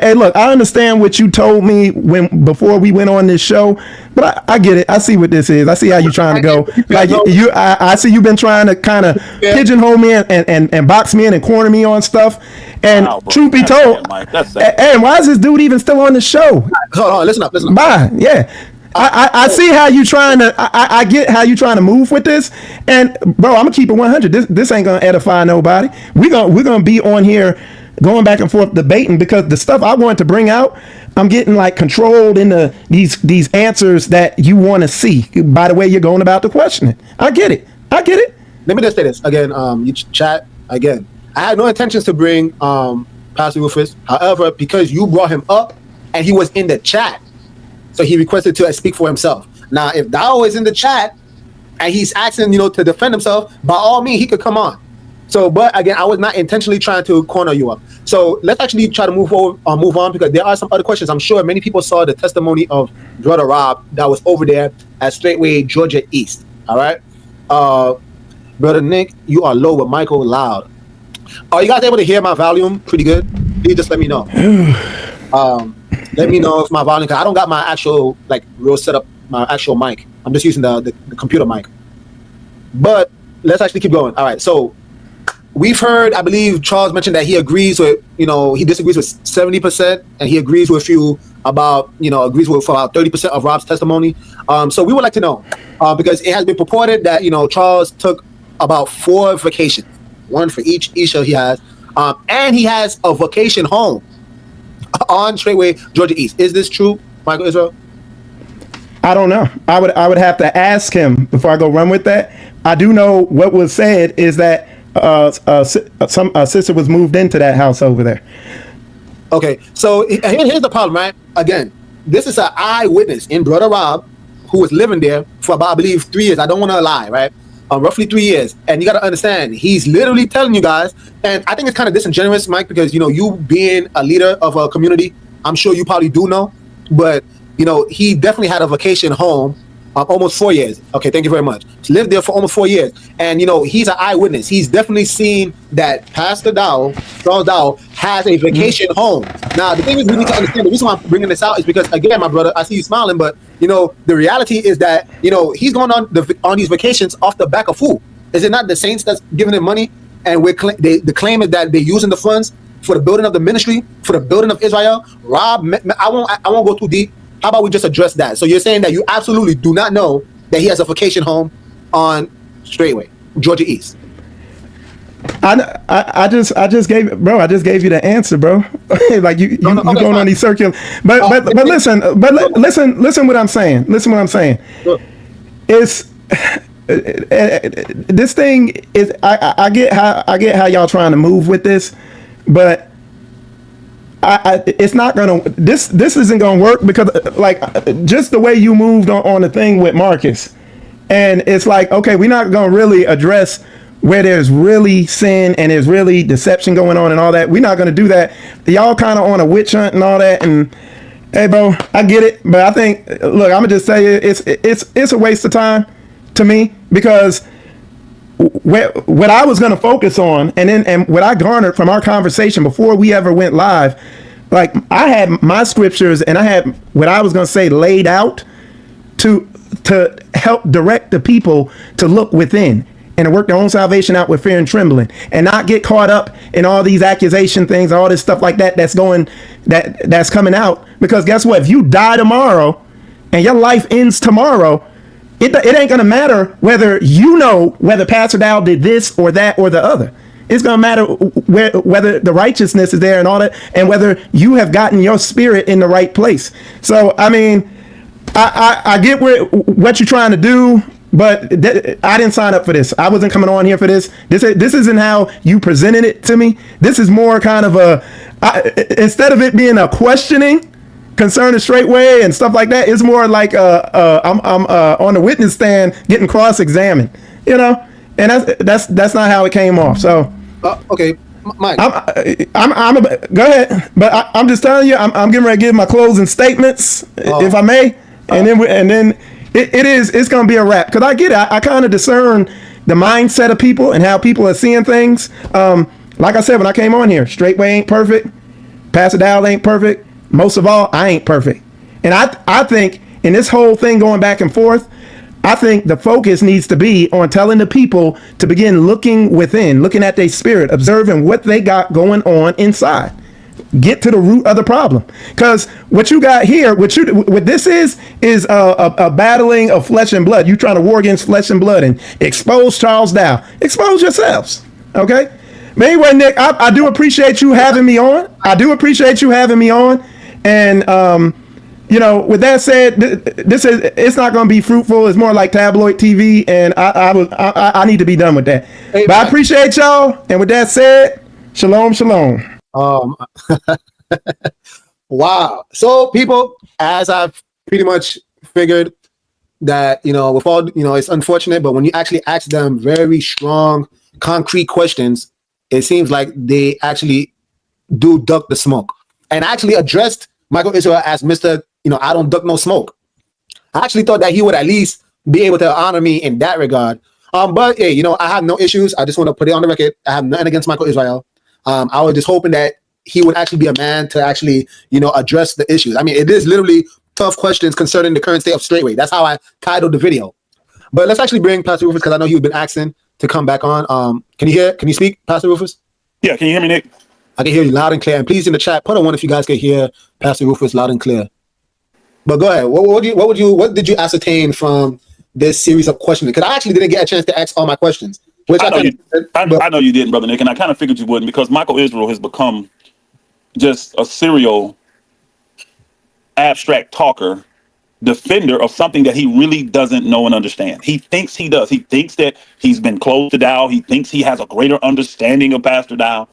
Hey, look, I understand what you told me before we went on this show, but I get it. I see what this is. I see how you're trying to go. Like I see you've been trying to kind of pigeonhole me and box me in and corner me on stuff. And truth be told, and why is this dude even still on the show? Hold on, listen up. Bye. Yeah. I see how you trying to. I get how you trying to move with this, and bro, I'm gonna keep it 100. This ain't gonna edify nobody. We're gonna be on here going back and forth debating, because the stuff I want to bring out, I'm getting like controlled into these answers that you want to see by the way you're going about the questioning. I get it. Let me just say this again. You chat again. I had no intentions to bring Pastor Rufus. However, because you brought him up and he was in the chat, so he requested to speak for himself. Now, if Dow is in the chat and he's asking, to defend himself, by all means, he could come on. So, but again, I was not intentionally trying to corner you up. So let's actually try to move on, because there are some other questions. I'm sure many people saw the testimony of Brother Rob that was over there at Straightway Georgia East. All right, Brother Nick, you are low, but Michael loud. Are you guys able to hear my volume pretty good? Please just let me know. Let me know if my volume, because I don't got my actual real setup, my actual mic. I'm just using the computer mic. But let's actually keep going. All right, so we've heard, I believe Charles mentioned that he agrees with, he disagrees with 70%, and he agrees with you about, agrees with about 30% of Rob's testimony. So we would like to know, because it has been purported that, Charles took about 4 vacations, one for each Isha he has, and he has a vacation home on Straightway Georgia East. Is this true, Michael Israel? I don't know. I would have to ask him before I go run with that. I do know what was said is that a sister was moved into that house over there. Okay, so here's the problem, right? Again, this is an eyewitness in Brother Rob, who was living there for about, I believe, 3 years. I don't want to lie, right? Roughly 3 years. And you got to understand, he's literally telling you guys, and I think it's kind of disingenuous, Mike, because, you being a leader of a community, I'm sure you probably do know, but, he definitely had a vacation home almost 4 years. Okay, thank you very much. He lived there for almost 4 years. And, he's an eyewitness. He's definitely seen that Pastor Dow, Charles Dow, has a vacation home. Now, the thing is, we need to understand, the reason why I'm bringing this out is because, again, my brother, I see you smiling, but, the reality is that, he's going on these vacations off the back of who? Is it not the saints that's giving him money? And the claim is that they're using the funds for the building of the ministry, for the building of Israel. Rob, I won't go too deep. How about we just address that? So you're saying that you absolutely do not know that he has a vacation home on Straightway, Georgia East. I just gave you the answer, bro. Like you going fine. On these circular. But listen what I'm saying. Listen what I'm saying. Sure. It's this thing is I get how y'all trying to move with this, but it's not gonna. This isn't gonna work because just the way you moved on the thing with Marcus, and it's like, okay, we're not gonna really address where there's really sin and there's really deception going on and all that. We're not gonna do that. Y'all kind of on a witch hunt and all that, and Hey, bro, I get it, but I think, look, I'm gonna just say it's a waste of time to me, because what I was gonna focus on, and what I garnered from our conversation before we ever went live, like I had my scriptures and I had what I was gonna say laid out to help direct the people to look within and to work their own salvation out with fear and trembling, and not get caught up in all these accusation things, all this stuff like that that's coming out. Because guess what? If you die tomorrow and your life ends tomorrow, it ain't gonna matter whether whether Pastor Dow did this or that or the other. It's gonna matter whether the righteousness is there and all that, and whether you have gotten your spirit in the right place. So I mean, I get what you're trying to do, but I didn't sign up for this. I wasn't coming on here for this. This isn't how you presented it to me. This is more kind of instead of it being a questioning concerning Straightway and stuff like that, it's more like I'm on the witness stand getting cross-examined, you know, and that's not how it came off. So okay, Mike. I'm go ahead, but I'm just telling you, I'm getting ready to give my closing statements, if I may, and then it's gonna be a wrap, because I get it. I kind of discern the mindset of people and how people are seeing things. Like I said when I came on here, Straightway ain't perfect, Pastor Dow ain't perfect. Most of all, I ain't perfect. And I think in this whole thing going back and forth, I think the focus needs to be on telling the people to begin looking within, looking at their spirit, observing what they got going on inside. Get to the root of the problem. Because what you got here, what this is a battling of flesh and blood. You trying to war against flesh and blood and expose Charles Dow. Expose yourselves. Okay? But anyway, Nick, I do appreciate you having me on. And you know, with that said, it's not going to be fruitful. It's more like tabloid TV, and I need to be done with that. Hey, but I appreciate y'all. And with that said, shalom, shalom. Wow. So people, as I've pretty much figured that, you know, with all, you know, it's unfortunate, but when you actually ask them very strong, concrete questions, it seems like they actually do duck the smoke, and actually addressed Michael Israel as Mr. You know, I don't duck no smoke. I actually thought that he would at least be able to honor me in that regard. But hey, you know, I have no issues. I just want to put it on the record. I have nothing against Michael Israel. I was just hoping that he would actually be a man to actually, you know, address the issues. I mean, it is literally tough questions concerning the current state of Straightway. That's how I titled the video. But let's actually bring Pastor Rufus, because I know you've been asking to come back on. Can you speak, Pastor Rufus? Yeah, can you hear me, Nick? I can hear you loud and clear. And please in the chat, put a one if you guys can hear Pastor Rufus loud and clear. But go ahead. What did you ascertain from this series of questioning? Because I actually didn't get a chance to ask all my questions. Which I know you didn't, Brother Nick, and I kind of figured you wouldn't, because Michael Israel has become just a serial abstract talker, defender of something that he really doesn't know and understand. He thinks he does. He thinks that he's been close to Dow. He thinks he has a greater understanding of Pastor Dow.